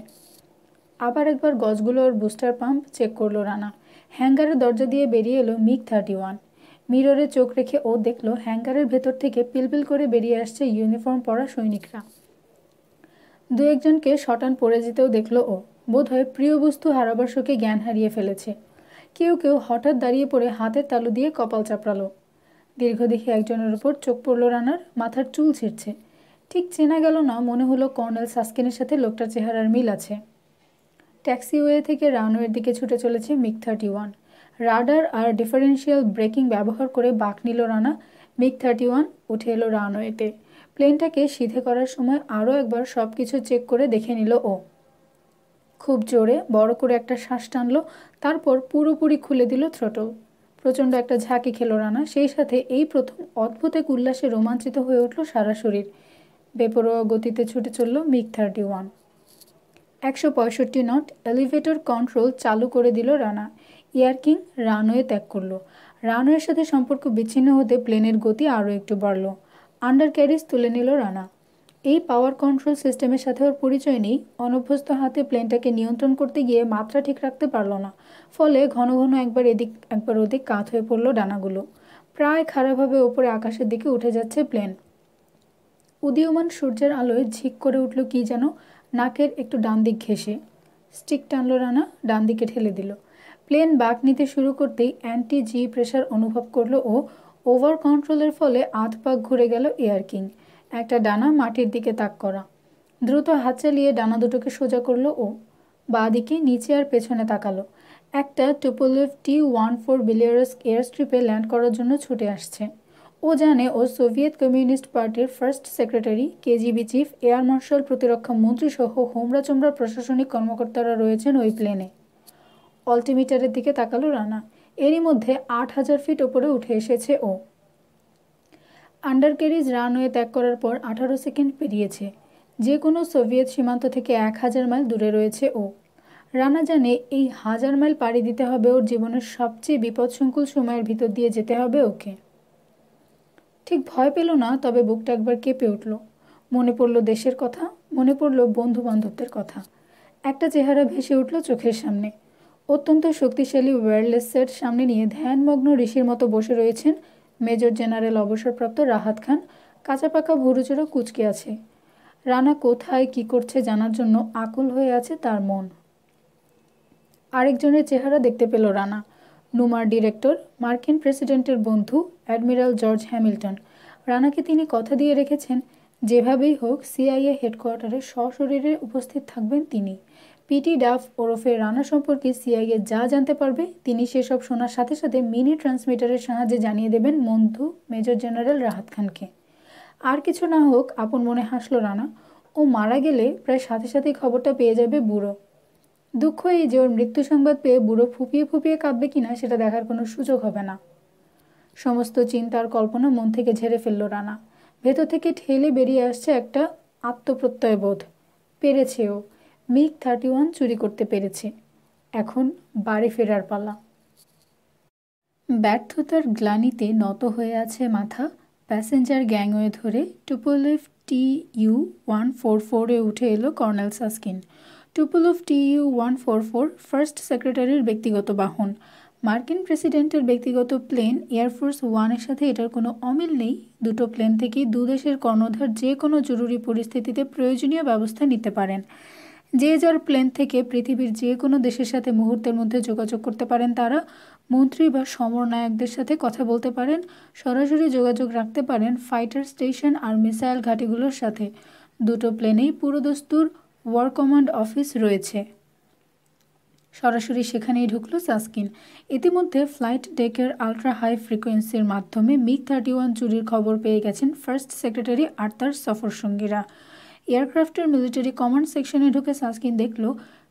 আবার একবার গজগুলোর বুস্টার পাম্প চেক করলো রানা। হ্যাঙ্গারের দরজা দিয়ে বেরিয়ে এলো MiG-31। মিররে চোখ রেখে ও দেখলো হ্যাঙ্গারের ভেতর থেকে পিলপিল করে বেরিয়ে আসছে ইউনিফর্ম পরা সৈনিকরা। দু একজনকে শটান পড়ে যেতেও দেখলো ও, বোধহয় প্রিয় বস্তু হারাবার শোকে জ্ঞান হারিয়ে ফেলেছে। কেউ কেউ হঠাৎ দাঁড়িয়ে পড়ে হাতের তালু দিয়ে কপাল চাপড়ালো। দীর্ঘদেহী একজনের উপর চোখ পড়ল রানার, মাথার চুল ছিঁড়ছে। ঠিক চেনা গেল না, মনে হলো কর্নেল সাস্কিনের সাথে লোকটার চেহারার মিল আছে। ট্যাক্সিওয়ে থেকে রানওয়ের দিকে ছুটে চলেছে MiG-31। রাডার আর ডিফারেন্সিয়াল ব্রেকিং ব্যবহার করে বাঁক নিল রানা। MiG-31 উঠে এলো রানওয়েতে। প্লেনটাকে সিধে করার সময় আরও একবার সব কিছু চেক করে দেখে নিল ও। খুব জোরে বড় করে একটা শ্বাস টানলো, তারপর পুরোপুরি খুলে দিল থ্রোটল। প্রচণ্ড একটা ঝাঁকি খেলো রানা, সেই সাথে এই প্রথম অদ্ভুত এক উল্লাসে রোমাঞ্চিত হয়ে উঠল সারা শরীর। বেপরোয়া গতিতে ছুটে চলল MiG-31। 165 নট এলিভেটর কন্ট্রোল চালু করে দিল রানা। ইয়ারকিং রানওয়ে ত্যাগ করলো। রানওয়ের সাথে সম্পর্ক বিচ্ছিন্ন হতে প্লেনের গতি আরও একটু বাড়ল। আন্ডার ক্যারিজ তুলে নিল রানা। এই পাওয়ার কন্ট্রোল সিস্টেমের সাথে ওর পরিচয় নেই। অনভ্যস্ত হাতে প্লেনটাকে নিয়ন্ত্রণ করতে গিয়ে মাত্রা ঠিক রাখতে পারল না, ফলে ঘন ঘন একবার এদিক একবার ওদিক কাত হয়ে পড়ল ডানাগুলো। প্রায় খারাপভাবে ওপরে আকাশের দিকে উঠে যাচ্ছে প্লেন। উদীয়মান সূর্যের আলোয় ঝিক করে উঠল কি যেন নাকের একটু ডান দিক ঘেঁষে। স্টিক টানল রানা, ডান দিকে ঠেলে দিল। প্লেন বাঁক নিতে শুরু করতেই অ্যান্টি-জি প্রেশার অনুভব করলো ও। ওভার কন্ট্রোলের ফলে আধ পাক ঘুরে গেল এয়ারকিং। একটা ডানা মাটির দিকে তাক করা। দ্রুত হাত চালিয়ে ডানা দুটোকে সোজা করলো ও। বাঁদিকে নিচে আর পেছনে তাকালো। একটা টুপোলেভ T-14 বেলিয়ারাস এয়ারস্ট্রিপে ল্যান্ড করার জন্য ছুটে আসছে। ও জানে ও সোভিয়েত কমিউনিস্ট পার্টির first secretary, KGB chief, air marshal, প্রতিরক্ষা মন্ত্রী সহ হোমরা চোমরা প্রশাসনিক কর্মকর্তারা রয়েছেন ওই প্লেনে। অল্টিমিটারের দিকে তাকালো রানা। এরই মধ্যে 8,000 ফিট ওপরে উঠে এসেছে ও। আন্ডারক্যারিজ রানওয়ে ত্যাগ করার পর 18 সেকেন্ড পেরিয়েছে। যে কোনো সোভিয়েত সীমান্ত থেকে 1000 মাইল দূরে রয়েছে ও। রানা জানে এই 1000 মাইল পাড়ি দিতে হবে ওর জীবনের সবচেয়ে বিপদসংকুল সময়ের ভিতর দিয়ে যেতে হবে ওকে। ঠিক ভয় পেল না, তবে বুকটা একবার কেঁপে উঠল। মনে পড়ল দেশের কথা, মনে পড়ল বন্ধু বান্ধবদের কথা। একটা চেহারা ভেসে উঠল চোখের সামনে। অত্যন্ত শক্তিশালী ওয়্যারলেস সেট সামনে নিয়ে ধ্যানমগ্ন ঋষির মতো বসে রয়েছেন মেজর জেনারেল অবসরপ্রাপ্ত রাহাত খান। কাঁচা পাকা ভুরুচোরা কুঁচকে আছে। রানা কোথায় কি করছে জানার জন্য আকুল হয়ে আছে তার মন। আরেকজনের চেহারা দেখতে পেল রানা। নুমার ডিরেক্টর, মার্কিন প্রেসিডেন্টের বন্ধু অ্যাডমিরাল জর্জ হ্যামিল্টন। রানাকে তিনি কথা দিয়ে রেখেছেন, যেভাবেই হোক সিআইএ হেডকোয়ার্টারে সশরীরে উপস্থিত থাকবেন তিনি। পিটি ডাফ ওরফে রানা সম্পর্কে সিআইএ যা জানতে পারবে তিনি সেসব শোনার সাথে সাথে মিনি ট্রান্সমিটারের সাহায্যে জানিয়ে দেবেন বন্ধু মেজর জেনারেল রাহাত খানকে। আর কিছু না হোক, আপন মনে হাসল রানা। ও মারা গেলে প্রায় সাথে সাথেই খবরটা পেয়ে যাবে বুড়ো। দুঃখ এই যে ওর মৃত্যু সংবাদ পেয়ে বুড়ো ফুপিয়ে ফুপিয়ে কাঁদবে কিনা সেটা দেখার কোনো সুযোগ হবে না। সমস্ত চিন্তার কল্পনা মন থেকে ঝেড়ে ফেলল রানা। ভেতর থেকে ঠেলে বেরিয়ে আসছে একটা আত্মপ্রত্যয় বোধ। পেরেছে ও। MiG-31 চুরি করতে পেরেছে। এখন বাড়ি ফেরার পালা। ব্যর্থতার গ্লানিতে নত হয়ে আছে মাথা। প্যাসেঞ্জার গ্যাংওয়ে ধরে টুপোলেভ Tu-144-এ উঠে এলো কর্নেল সাসকিন। টুপোলেভ Tu-144 ফার্স্ট সেক্রেটারির ব্যক্তিগত বাহন। মার্কিন প্রেসিডেন্টের ব্যক্তিগত প্লেন এয়ারফোর্স ওয়ানের সাথে এটার কোনো অমিল নেই। দুটো প্লেন থেকেই দু দেশের কর্ণধার যে কোনো জরুরি পরিস্থিতিতে প্রয়োজনীয় ব্যবস্থা নিতে পারেন। যে যার প্লেন থেকে পৃথিবীর যে কোনো দেশের সাথে মুহূর্তের মধ্যে যোগাযোগ করতে পারেন তারা। মন্ত্রী বা সমরনায়কদের সাথে কথা বলতে পারেন। সরাসরি যোগাযোগ রাখতে পারেন ফাইটার স্টেশন আর মিসাইল ঘাঁটিগুলোর সাথে। দুটো প্লেনেই পুরোদস্তুর ওয়ার কমান্ড অফিস রয়েছে। সরাসরি সেখানেই ঢুকল সাসকিন। ইতিমধ্যে ফ্লাইট ডেকের আলট্রা হাই ফ্রিকোয়েন্সির মাধ্যমে MiG-31 চুরির খবর পেয়ে গেছেন ফার্স্ট সেক্রেটারি আর তার সফরসঙ্গীরা। এয়ারক্রাফটের মিলিটারি কমান্ড সেকশনে ঢুকে সাসকিন দেখল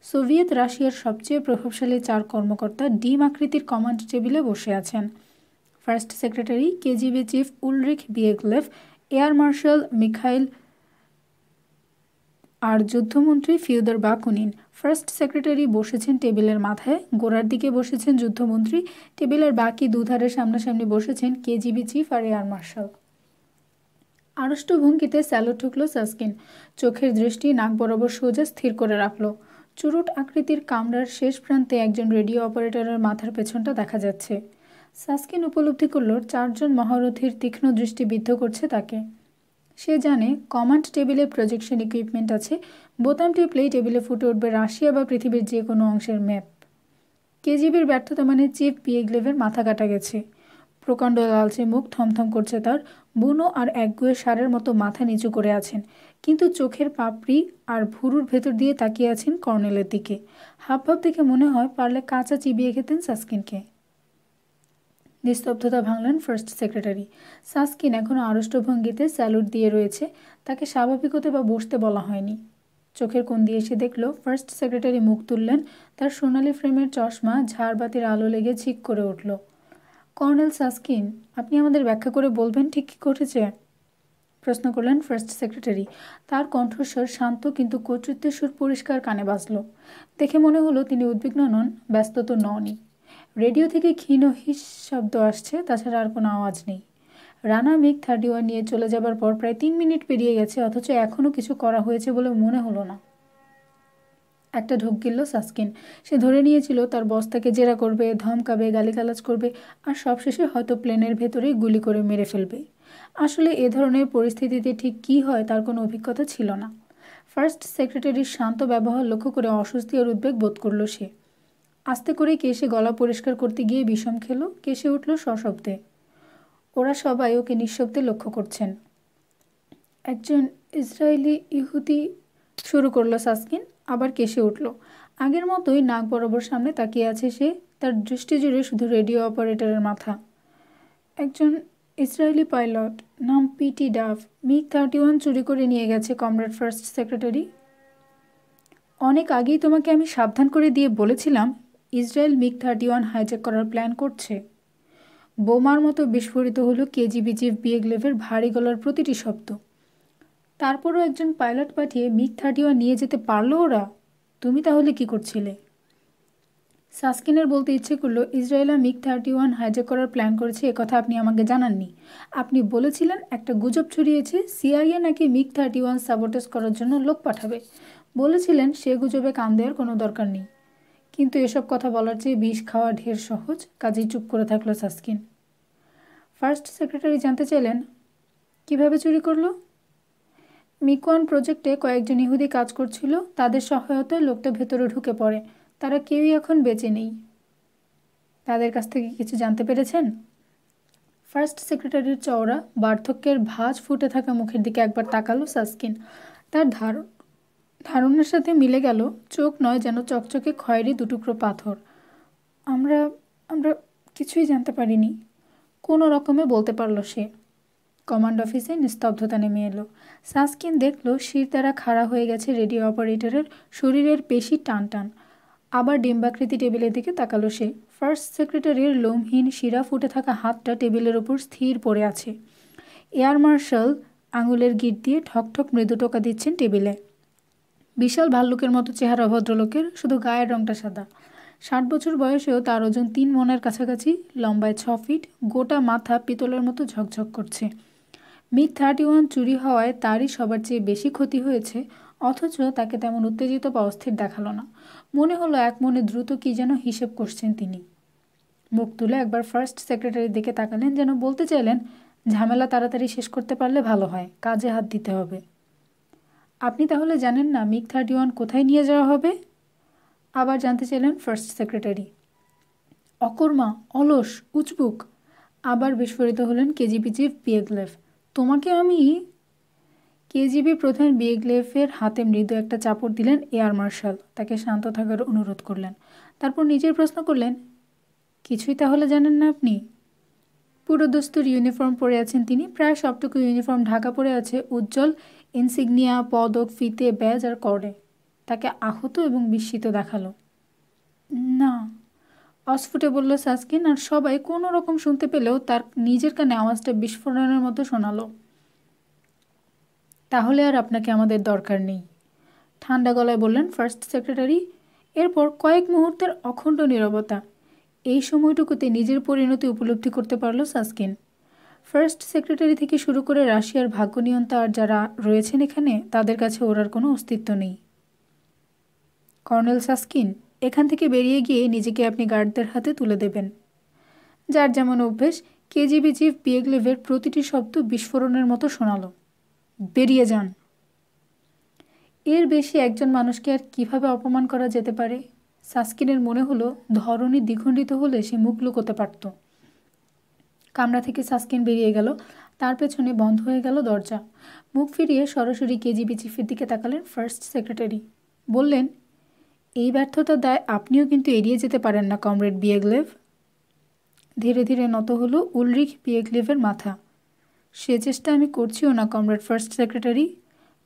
সোভিয়েত রাশিয়ার সবচেয়ে প্রভাবশালী 4 কর্মকর্তা ডিম আকৃতির কমান্ড টেবিলে বসে আছেন। First secretary, KGB chief Ulrich Bieglev, air marshal Mikhail আর যুদ্ধমন্ত্রী ফিওদর বাকুনিন। ফার্স্ট সেক্রেটারি বসেছেন টেবিলের মাথায়, গোড়ার দিকে বসেছেন যুদ্ধমন্ত্রী, টেবিলের বাকি দুধারে সামনাসামনি বসেছেন কেজিবি চিফ আর এয়ার মার্শাল। আড়ষ্ট ভঙ্গিতে স্যালুট ঠুকল সাসকিন। চোখের দৃষ্টি নাক বরাবর সোজা স্থির করে রাখল। চুরুট আকৃতির কামরার শেষ প্রান্তে একজন রেডিও অপারেটরের মাথার পেছনটা দেখা যাচ্ছে। সাসকিন উপলব্ধি করল 4 জন মহারথীর তীক্ষ্ণ দৃষ্টি বিদ্ধ করছে তাকে। সে জানে কমান্ড টেবিলে প্রজেকশন ইকুইপমেন্ট আছে। বোতাম টিপলেই টেবিলে ফুটে উঠবে রাশিয়া বা পৃথিবীর যে কোনো অংশের ম্যাপ। কেজিবির ব্যর্থতা মানে চিফ বিয়েগলেভের মাথা কাটা গেছে। প্রকাণ্ড লালচে মুখ থমথম করছে তার। বুনো আর একগুয়ে ষাঁড়ের মতো মাথা নিচু করে আছেন, কিন্তু চোখের পাপড়ি আর ভুরুর ভেতর দিয়ে তাকিয়ে আছেন কর্নেলের দিকে। হাবভাব দেখে মনে হয় পারলে কাঁচা চিবিয়ে খেতেন সাসকিনকে। নিস্তব্ধতা ভাঙলেন ফার্স্ট সেক্রেটারি। সাসকিন এখনও আড়ষ্ট ভঙ্গিতে স্যালুট দিয়ে রয়েছে। তাকে স্বাভাবিক হতে বা বসতে বলা হয়নি। চোখের কোণ দিয়ে এসে দেখল ফার্স্ট সেক্রেটারি মুখ তুললেন। তার সোনালি ফ্রেমের চশমা ঝাড়বাতির আলো লেগে ঝিক করে উঠল। কর্নেল সাসকিন, আপনি আমাদের ব্যাখ্যা করে বলবেন ঠিক কী ঘটেছে? প্রশ্ন করলেন ফার্স্ট সেক্রেটারি। তার কণ্ঠস্বর শান্ত, কিন্তু কর্তৃত্বের সুর পরিষ্কার কানে বাজল। দেখে মনে হলো তিনি উদ্বিগ্ন নন, ব্যস্ত তো ননই। রেডিও থেকে ক্ষীণ হিস শব্দ আসছে, তাছাড়া আর কোনো আওয়াজ নেই। রানা MiG-31 নিয়ে চলে যাবার পর প্রায় 3 মিনিট পেরিয়ে গেছে, অথচ এখনও কিছু করা হয়েছে বলে মনে হলো না। একটা ঢোক গিলল সাসকিন। সে ধরে নিয়েছিল তার বস তাকে জেরা করবে, ধমকাবে, গালিগালাজ করবে, আর সবশেষে হয়তো প্লেনের ভেতরেই গুলি করে মেরে ফেলবে। আসলে এ ধরনের পরিস্থিতিতে ঠিক কী হয় তার কোনো অভিজ্ঞতা ছিল না। ফার্স্ট সেক্রেটারির শান্ত ব্যবহার লক্ষ্য করে অস্বস্তি আর উদ্বেগ বোধ করল সে। আস্তে করে কেশে গলা পরিষ্কার করতে গিয়ে বিষম খেল। কেশে উঠল সশব্দে। ওরা সবাই ওকে নিঃশব্দে লক্ষ্য করছেন। একজন ইসরায়েলি ইহুদি, শুরু করলো সাসকিন। আবার কেসে উঠল। আগের মতোই নাক বরাবর সামনে তাকিয়ে আছে সে। তার দৃষ্টি জুড়ে শুধু রেডিও অপারেটরের মাথা। একজন ইসরায়েলি পাইলট, নাম পিটি ডাফ, MiG-31 চুরি করে নিয়ে গেছে কমরেড ফার্স্ট সেক্রেটারি। অনেক আগেই তোমাকে আমি সাবধান করে দিয়ে বলেছিলাম ইসরায়েল MiG-31 হাইজ্যাক করার প্ল্যান করছে। বোমার মতো বিস্ফোরিত হলো কেজিবি চিফ বিয়েগলেভের ভারী গলার প্রতিটি শব্দ। তারপরও একজন পাইলট পাঠিয়ে MiG-31 নিয়ে যেতে পারলো ওরা? তুমি তাহলে কি করছিলে? সাসকিনের বলতে ইচ্ছে করলো, ইসরায়েল MiG-31 হাইজ্যাক করার প্ল্যান করেছে একথা আপনি আমাকে জানাননি। আপনি বলেছিলেন একটা গুজব ছড়িয়েছে CIA নাকি MiG-31 সাবোটেজ করার জন্য লোক পাঠাবে। বলেছিলেন সে গুজবে কান দেওয়ার কোনো দরকার নেই। কিন্তু এসব কথা বলার চেয়ে বিষ খাওয়া ঢের সহজ, কাজেই চুপ করে থাকলো সাসকিন। ফার্স্ট সেক্রেটারি জানতে চাইলেন, কিভাবে চুরি করলো? MiG-1 প্রজেক্টে কয়েকজন ইহুদি কাজ করছিল, তাদের সহায়তায় লোকটা ভেতরে ঢুকে পড়ে। তারা কেউই এখন বেঁচে নেই। তাদের কাছ থেকে কিছু জানতে পেরেছেন? ফার্স্ট সেক্রেটারির চওড়া বার্ধক্যের ভাঁজ ফুটে থাকা মুখের দিকে একবার তাকালো সাসকিন। তার ধারণার সাথে মিলে গেল, চোখ নয়, যেন চকচকে খয়েরি দুটুকরো পাথর। আমরা আমরা কিছুই জানতে পারিনি, কোনো রকমে বলতে পারল সে। কমান্ড অফিসে নিস্তব্ধতা নেমে এলো। সাসকিন দেখল শিরদাঁড়া খাড়া হয়ে গেছে রেডিও অপারেটরের, শরীরের পেশি টান টান। আবার ডিম্বাকৃতি টেবিলের দিকে তাকালো সে। ফার্স্ট সেক্রেটারির লোমহীন শিরা ফুটে থাকা হাতটা টেবিলের ওপর স্থির পড়ে আছে। এয়ার মার্শাল আঙুলের গিট দিয়ে ঠকঠক মৃদু টোকা দিচ্ছেন টেবিলে। বিশাল ভাল্লুকের মতো চেহারা ভদ্রলোকের, শুধু গায়ের রংটা সাদা। 60 বছর বয়সেও তার ওজন 3 মণের কাছাকাছি, লম্বায় 6 ফিট, গোটা মাথা পিতলের মতো ঝকঝক করছে। MiG-31 চুরি হওয়ায় তারই সবার চেয়ে বেশি ক্ষতি হয়েছে, অথচ তাকে তেমন উত্তেজিত বা অস্থির দেখালো না। মনে হলো এক মনে দ্রুত কী যেন হিসেব করছেন তিনি। মুখ তুলে একবার ফার্স্ট সেক্রেটারির দিকে তাকালেন, যেন বলতে চাইলেন, ঝামেলা তাড়াতাড়ি শেষ করতে পারলে ভালো হয়, কাজে হাত দিতে হবে। আপনি তাহলে জানেন না MiG-31 কোথায় নিয়ে যাওয়া হবে? আবার জানতে চাইলেন ফার্স্ট সেক্রেটারি। অকর্মা, অলস, উচবুক। আবার বিস্ফোরিত হলেন কেজিবি চিফ বিয়েগলেভ। তোমাকে আমি... কেজিবি প্রধান বিয়েগলেভের হাতে মৃদু একটা চাপড় দিলেন এয়ার মার্শাল। তাকে শান্ত থাকার অনুরোধ করলেন। তারপর নিজের প্রশ্ন করলেন, কিছুই তাহলে জানেন না আপনি? পুরো দস্তুর ইউনিফর্ম পরে আছেন তিনি, প্রায় সবটুকু ইউনিফর্ম ঢাকা পড়ে আছে উজ্জ্বল ইনসিগনিয়া, পদক, ফিতে, ব্যাজ আর কর্ডে। তাকে আহত এবং বিস্মিত দেখালো। না, অস্ফুটে বলল সাসকিন, আর সবাই কোনো রকম শুনতে পেলেও তার নিজের কানে আওয়াজটা বিস্ফোরণের মতো শোনালো। তাহলে আর আপনাকে আমাদের দরকার নেই, ঠান্ডা গলায় বললেন ফার্স্ট সেক্রেটারি। এরপর কয়েক মুহূর্তের অখণ্ড নীরবতা। এই সময়টুকুতে নিজের পরিণতি উপলব্ধি করতে পারল সাসকিন। ফার্স্ট সেক্রেটারি থেকে শুরু করে রাশিয়ার ভাগ্যনিয়ন্তা আর যারা রয়েছেন এখানে, তাদের কাছে ওর আর কোনো অস্তিত্ব নেই। কর্নেল সাসকিন, এখান থেকে বেরিয়ে গিয়ে নিজেকে আপনি গার্ডদের হাতে তুলে দেবেন। যার যেমন অভ্যেস, কেজিবি চিফ বিয়েগলেভের প্রতিটি শব্দ বিস্ফোরণের মতো শোনালো। বেরিয়ে যান। এর বেশি একজন মানুষকে আর কিভাবে অপমান করা যেতে পারে? সাসকিনের মনে হলো ধরনী দ্বিখণ্ডিত হলে সে মুখ লুকোতে পারত। কামরা থেকে সাসকিন বেরিয়ে গেল। তার পেছনে বন্ধ হয়ে গেল দরজা। মুখ ফিরিয়ে সরাসরি কেজিবি চিফের দিকে তাকালেন ফার্স্ট সেক্রেটারি। বললেন, এই ব্যর্থতার দায় আপনিও কিন্তু এড়িয়ে যেতে পারেন না কমরেড বিয়েগলেভ। ধীরে ধীরে নত হলো উলরিখ বিয়েগলেভের মাথা। সে চেষ্টা আমি করছিও না কমরেড ফার্স্ট সেক্রেটারি,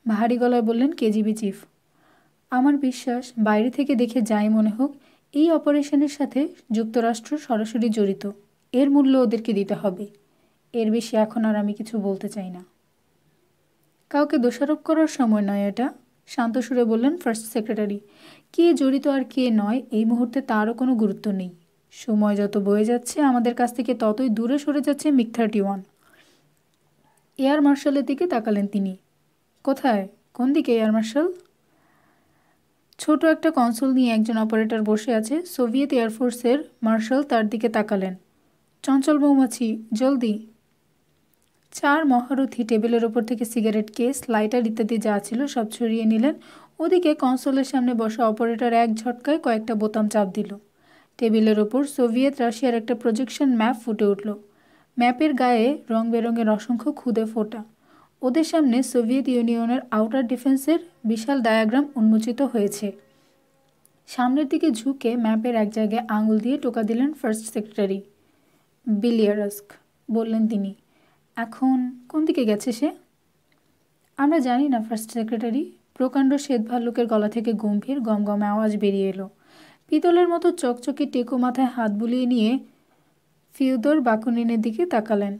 ভারী গলায় বললেন কেজিবি চিফ। আমার বিশ্বাস, বাইরে থেকে দেখে যাই মনে হোক, এই অপারেশনের সাথে যুক্তরাষ্ট্র সরাসরি জড়িত। এর মূল্য ওদেরকে দিতে হবে। এর বেশি এখন আর আমি কিছু বলতে চাই না। কাউকে দোষারোপ করার সময় নয় এটা, শান্ত সুরে বললেন ফার্স্ট সেক্রেটারি। কে জড়িত আর কে নয় এই মুহূর্তে তারও কোনো গুরুত্ব নেই। সময় যত বয়ে যাচ্ছে আমাদের কাছ থেকে ততই দূরে সরে যাচ্ছে MiG-31। এয়ার মার্শালের দিকে তাকালেন তিনি। কোথায়? কোন দিকে এয়ার মার্শাল? ছোট একটা কনসোল নিয়ে একজন অপারেটর বসে আছে, সোভিয়েত এয়ারফোর্সের মার্শাল তার দিকে তাকালেন। চঞ্চল মৌমাছি, জলদি। 4 মহারথী টেবিলের ওপর থেকে সিগারেট কেস, লাইটার ইত্যাদি যা ছিল সব ছড়িয়ে নিলেন। ওদিকে কনসোলের সামনে বসা অপারেটর এক ঝটকায় কয়েকটা বোতাম চাপ দিল। টেবিলের ওপর সোভিয়েত রাশিয়ার একটা প্রজেকশন ম্যাপ ফুটে উঠল। ম্যাপের গায়ে রং বেরঙের অসংখ্য ক্ষুদে ফোঁটা। ওদের সামনে সোভিয়েত ইউনিয়নের আউটার ডিফেন্সের বিশাল ডায়াগ্রাম উন্মোচিত হয়েছে। সামনের দিকে ঝুঁকে ম্যাপের এক জায়গায় আঙুল দিয়ে টোকা দিলেন ফার্স্ট সেক্রেটারি। বিলিয়ারস্ক, বললেন তিনি। এখন কোন দিকে গেছে সে? আমরা জানি না ফার্স্ট সেক্রেটারি। প্রকাণ্ড শ্বেত ভাল্লুকের গলা থেকে গম্ভীর গমগমে আওয়াজ বেরিয়ে এলো। পিতলের মতো চকচকে টেকো মাথায় হাত বুলিয়ে নিয়ে ফিওদর বাকুনিনের দিকে তাকালেন।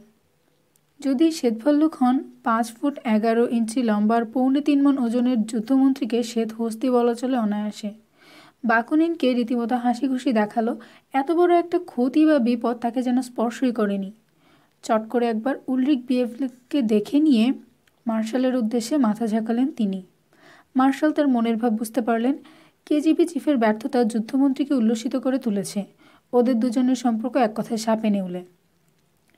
যদি শ্বেতভাল্লুক হন 5 ফুট 11 ইঞ্চি লম্বা আর 3.25 মণ ওজনের যুদ্ধমন্ত্রীকে শ্বেত হস্তি বলা চলে অনায়াসে। বাকুনিনকে রীতিমতো হাসি খুশি দেখালো। এত বড় একটা ক্ষতি বা বিপদ তাকে যেন স্পর্শই করেনি। চট করে একবার উলরিক বিয়েভলিকে দেখে নিয়ে মার্শালের উদ্দেশ্যে মাথা ঝাঁকালেন তিনি। মার্শাল তার মনের ভাব বুঝতে পারলেন। কেজিবি চিফের ব্যর্থতা যুদ্ধমন্ত্রীকে উল্লসিত করে তুলেছে। ওদের দুজনের সম্পর্ক এক কথায় সাপে নেউলে।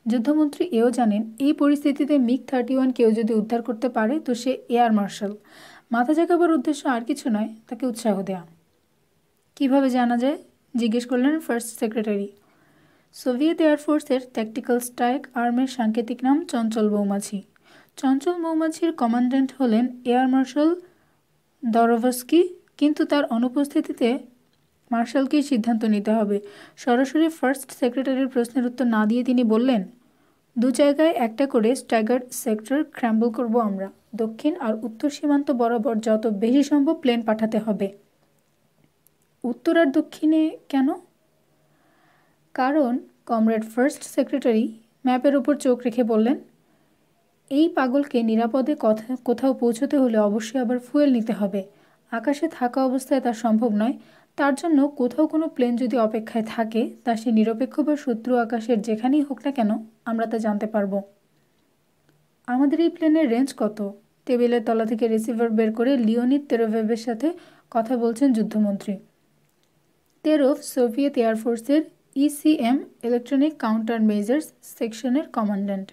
যুদ্ধমন্ত্রী এও জানেন এই পরিস্থিতিতে মিগ-31 কেউ যদি উদ্ধার করতে পারে তো সে এয়ার মার্শাল। মাথা ঝাঁকাবার উদ্দেশ্য আর কিছু নয়, তাকে উৎসাহ দেয়া। কিভাবে জানা যায়? জিজ্ঞেস করলেন ফার্স্ট সেক্রেটারি। সোভিয়েত এয়ারফোর্সের ট্যাকটিক্যাল স্ট্রাইক আর্মের সাংকেতিক নাম চঞ্চল মৌমাছি। চঞ্চল মৌমাছির কমান্ড্যান্ট হলেন এয়ার মার্শাল দরোভস্কি, কিন্তু তার অনুপস্থিতিতে মার্শালকেই সিদ্ধান্ত নিতে হবে। সরাসরি ফার্স্ট সেক্রেটারির প্রশ্নের উত্তর না দিয়ে তিনি বললেন, 2 জায়গায় একটা করে স্ট্যাগার্ড সেক্টর ক্র্যাম্বল করব আমরা। দক্ষিণ আর উত্তর সীমান্ত বরাবর যত বেশি সম্ভব প্লেন পাঠাতে হবে। উত্তর আর দক্ষিণে কেন? কারণ কমরেড ফার্স্ট সেক্রেটারি ম্যাপের ওপর চোখ রেখে বললেন, এই পাগলকে নিরাপদে কোথাও পৌঁছতে হলে অবশ্যই আবার ফুয়েল নিতে হবে। আকাশে থাকা অবস্থায় তা সম্ভব নয়। তার জন্য কোথাও কোনো প্লেন যদি অপেক্ষায় থাকে, তা সে নিরপেক্ষ বা শত্রু আকাশের যেখানেই হোক না কেন, আমরা তা জানতে পারবো। আমাদের এই প্লেনের রেঞ্জ কত? টেবিলের তলা থেকে রিসিভার বের করে লিওনিদ তেরোভেভের সাথে কথা বলছেন যুদ্ধমন্ত্রী। তেরোভ সোভিয়েত এয়ারফোর্সের ইসিএম ইলেকট্রনিক কাউন্টার মেজার্স সেকশনের কমান্ড্যান্ট।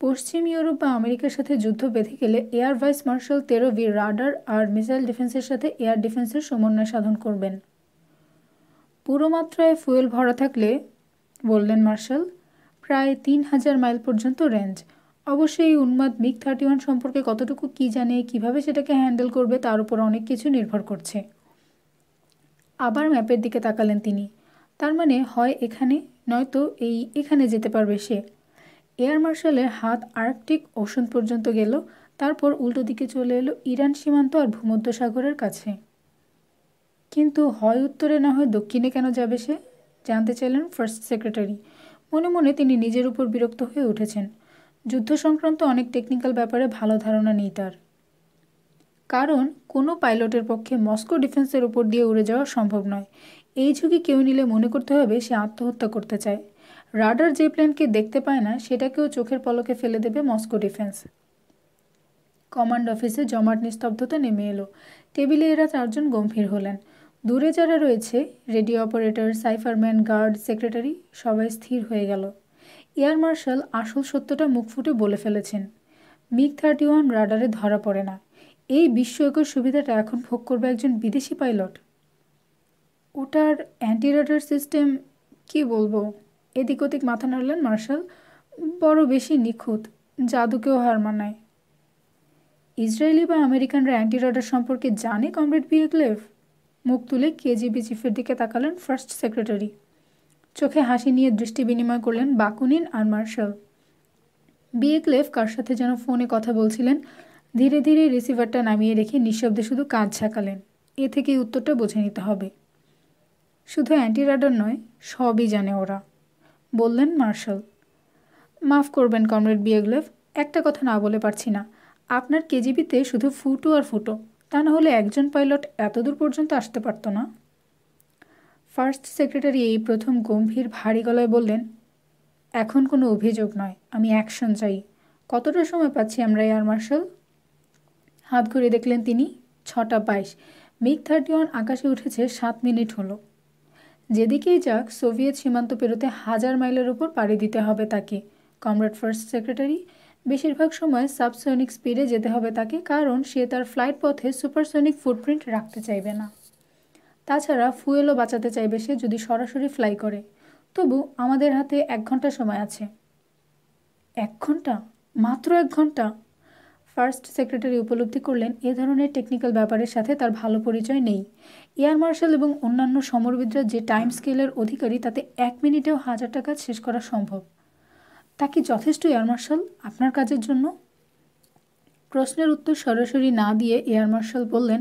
পশ্চিম ইউরোপ বা আমেরিকার সাথে যুদ্ধ বেঁধে গেলে এয়ার ভাইস মার্শাল তেরোভি রাডার আর মিসাইল ডিফেন্সের সাথে এয়ার ডিফেন্সের সমন্বয় সাধন করবেন। পুরো মাত্রায় ফুয়েল ভরা থাকলে, বললেন মার্শাল, প্রায় 3000 মাইল পর্যন্ত রেঞ্জ। অবশ্যই এই উন্মাদ মিগ-31 সম্পর্কে কতটুকু কি জানে, কিভাবে সেটাকে হ্যান্ডেল করবে তার উপর অনেক কিছু নির্ভর করছে। আবার ম্যাপের দিকে তাকালেন তিনি। তার মানে হয় এখানে, নয়তো এখানে যেতে পারবে সে। এয়ার মার্শালের হাত আর্কটিক ওশন পর্যন্ত গেল, তারপর উল্টো দিকে চলে এলো ইরান সীমান্ত আর ভূমধ্যসাগরের কাছে। কিন্তু হয় উত্তরে না হয় দক্ষিণে কেন যাবে সে? জানতে চাইলেন ফার্স্ট সেক্রেটারি। মনে মনে তিনি নিজের উপর বিরক্ত হয়ে উঠেছেন। যুদ্ধ সংক্রান্ত অনেক টেকনিক্যাল ব্যাপারে ভালো ধারণা নেই তার। কারণ কোনো পাইলটের পক্ষে মস্কো ডিফেন্সের উপর দিয়ে উড়ে যাওয়া সম্ভব নয়। এই ঝুঁকি কেউ নিলে মনে করতে হবে সে আত্মহত্যা করতে চায়। রাডার যে প্লেনকে দেখতে পায় না সেটাকেও চোখের পলকে ফেলে দেবে মস্কো ডিফেন্স। কমান্ড অফিসে জমাট নিস্তব্ধতা নেমে এলো। টেবিলে এরা 4 জন গম্ভীর হলেন। দূরে যারা রয়েছে, রেডিও অপারেটর, সাইফারম্যান, গার্ড, সেক্রেটারি, সবাই স্থির হয়ে গেল। এয়ার মার্শাল আসল সত্যটা মুখ ফুটে বলে ফেলেছেন। মিগ-31 রাডারে ধরা পড়ে না। এই বিস্ময়কর সুবিধাটা এখন ভোগ করবে একজন বিদেশি পাইলট। ওটার অ্যান্টি রাডার সিস্টেম, কি বলবো? এদিক ওদিক মাথা নাড়লেন মার্শাল। বড় বেশি নিখুঁত, জাদুকেও হার মানায়। ইসরায়েলি বা আমেরিকানরা অ্যান্টি রাডার সম্পর্কে জানে কমরেড বিয়েগলেভ? মুখ তুলে কেজিবি চিফের দিকে তাকালেন ফার্স্ট সেক্রেটারি। চোখে হাসি নিয়ে দৃষ্টি বিনিময় করলেন বাকুনিন আর মার্শাল। বিয়েগলেভ কার সাথে যেন ফোনে কথা বলছিলেন। ধীরে ধীরে রিসিভারটা নামিয়ে রেখে নিঃশব্দে শুধু কাজ ঝাঁকালেন। এ থেকেই উত্তরটা বুঝে নিতে হবে। শুধু অ্যান্টি রাডার নয়, সবই জানে ওরা, বললেন মার্শাল। মাফ করবেন কমরেড বিয়েগলেভ, একটা কথা না বলে পারছি না। আপনার কেজিবিতে শুধু ফুটো আর ফুটো, তা না হলে একজন পাইলট এতদূর পর্যন্ত আসতে পারত না। ফার্স্ট সেক্রেটারি এই প্রথম গম্ভীর ভারী গলায় বললেন, এখন কোনো অভিযোগ নয়, আমি অ্যাকশন চাই। কতটা সময় পাচ্ছি আমরা এয়ার মার্শাল? হাত ঘুরে দেখলেন তিনি। 6:22। মিগ-31 আকাশে উঠেছে 7 মিনিট হলো। যেদিকেই যাক সোভিয়েত সীমান্ত পেরোতে 1000 মাইলের উপর পাড়ি দিতে হবে তাকে, কমরেড ফার্স্ট সেক্রেটারি। বেশিরভাগ সময় সাবসনিক স্পিডে যেতে হবে তাকে, কারণ সে তার ফ্লাইট পথে সুপারসনিক ফুটপ্রিন্ট রাখতে চাইবে না। তাছাড়া ফুয়েলও বাঁচাতে চাইবে সে যদি সরাসরি ফ্লাই করে। তবু আমাদের হাতে 1 ঘন্টা সময় আছে। 1 ঘন্টা? মাত্র 1 ঘন্টা? ফার্স্ট সেক্রেটারি উপলব্ধি করলেন এ ধরনের টেকনিক্যাল ব্যাপারের সাথে তার ভালো পরিচয় নেই। এয়ার মার্শাল এবং অন্যান্য সমরবিদরা যে টাইম স্কেলের অধিকারী তাতে 1 মিনিটেও 1000টা কাজ শেষ করা সম্ভব। তা কি যথেষ্ট এয়ার মার্শাল আপনার কাজের জন্য? প্রশ্নের উত্তর সরাসরি না দিয়ে এয়ার মার্শাল বললেন,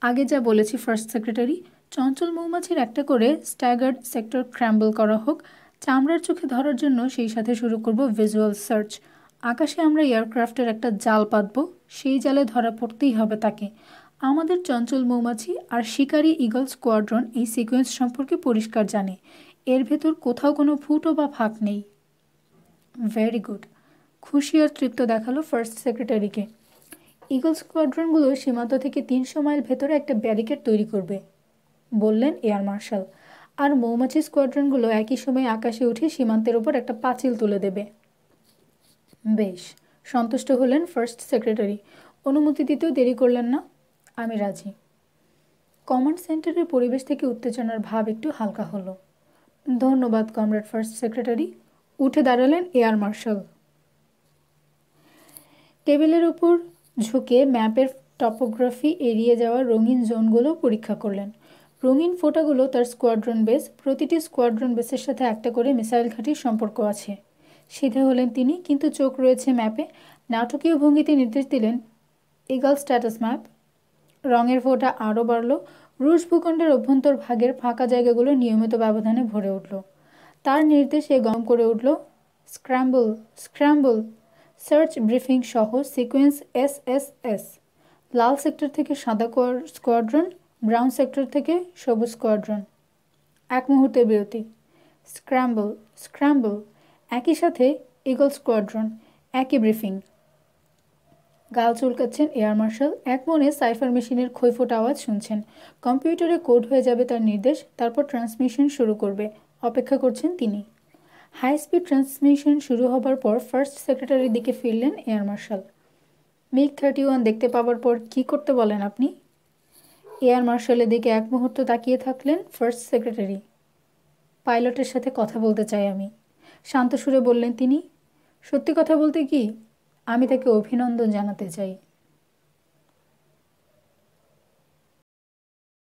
আগে যা বলেছি ফার্স্ট সেক্রেটারি, চঞ্চল মৌমাছির একটা করে স্ট্যাগার্ড সেক্টর ক্র্যাম্বল করা হোক, চামড়ার চোখে ধরার জন্য সেই সাথে শুরু করব ভিজুয়াল সার্চ। আকাশে আমরা এয়ারক্রাফটের একটা জাল পাতব, সেই জালে ধরা পড়তেই হবে তাকে। আমাদের চঞ্চল মৌমাছি আর শিকারী ইগল স্কোয়াড্রন এই সিকোয়েন্স সম্পর্কে পরিষ্কার জানে, এর ভেতর কোথাও কোনো ফুটো বা ফাঁক নেই। ভেরি গুড, খুশি আর তৃপ্ত দেখালো ফার্স্ট সেক্রেটারিকে। ইগল স্কোয়াড্রনগুলো সীমান্ত থেকে 300 মাইল ভেতরে একটা ব্যারিকেড তৈরি করবে, বললেন এয়ার মার্শাল। আর মৌমাছি স্কোয়াড্রনগুলো একই সময়ে আকাশে উঠে সীমান্তের ওপর একটা পাঁচিল তুলে দেবে। বেশ, সন্তুষ্ট হলেন ফার্স্ট সেক্রেটারি। অনুমতি দিতেও দেরি করলেন না। আমি রাজি। কমান্ড সেন্টারের পরিবেশ থেকে উত্তেজনার ভাব একটু হালকা হলো। ধন্যবাদ কমরেড ফার্স্ট সেক্রেটারি। উঠে দাঁড়ালেন এয়ার মার্শাল। টেবিলের ওপর ঝুঁকে ম্যাপের টপোগ্রাফি এড়িয়ে যাওয়া রঙিন জোনগুলো পরীক্ষা করলেন। রঙিন ফোঁটাগুলো তার স্কোয়াড্রন বেস। প্রতিটি স্কোয়াড্রন বেসের সাথে একটা করে মিসাইল ঘাঁটির সম্পর্ক আছে। সিধে হলেন তিনি, কিন্তু চোখ রয়েছে ম্যাপে। নাটকীয় ভঙ্গিতে নির্দেশ দিলেন, ইগল স্ট্যাটাস ম্যাপ। রঙের ফোঁটা আরও বাড়ল। রুশ ভূখণ্ডের অভ্যন্তর ভাগের ফাঁকা জায়গাগুলো নিয়মিত ব্যবধানে ভরে উঠল। তার নির্দেশে গম করে উঠল, স্ক্র্যাম্বল, স্ক্র্যাম্বল। সার্চ ব্রিফিং সহ সিকোয়েন্স SSS। লাল সেক্টর থেকে সাদা স্কোয়াড্রন, ব্রাউন সেক্টর থেকে সবুজ স্কোয়াড্রন। এক মুহূর্তের বিরতি। Scramble, scramble. একই সাথে ইগল স্কোয়াড্রন, একই ব্রিফিং। গাল চুলকাচ্ছেন এয়ার মার্শাল। এক মনে সাইফার মেশিনের ক্ষয়ফোটা আওয়াজ শুনছেন। কম্পিউটারে কোড হয়ে যাবে তার নির্দেশ, তারপর ট্রান্সমিশন শুরু করবে। অপেক্ষা করছেন তিনি। হাই স্পিড ট্রান্সমিশন শুরু হবার পর ফার্স্ট সেক্রেটারির দিকে ফিরলেন এয়ার মার্শাল। MiG-31 দেখতে পাওয়ার পর কী করতে বলেন আপনি? এয়ার মার্শালের দিকে এক মুহূর্ত তাকিয়ে থাকলেন ফার্স্ট সেক্রেটারি। পাইলটের সাথে কথা বলতে চাই আমি, শান্ত সুরে বললেন তিনি। সত্যি কথা বলতে কি, আমি তাকে অভিনন্দন জানাতে চাই।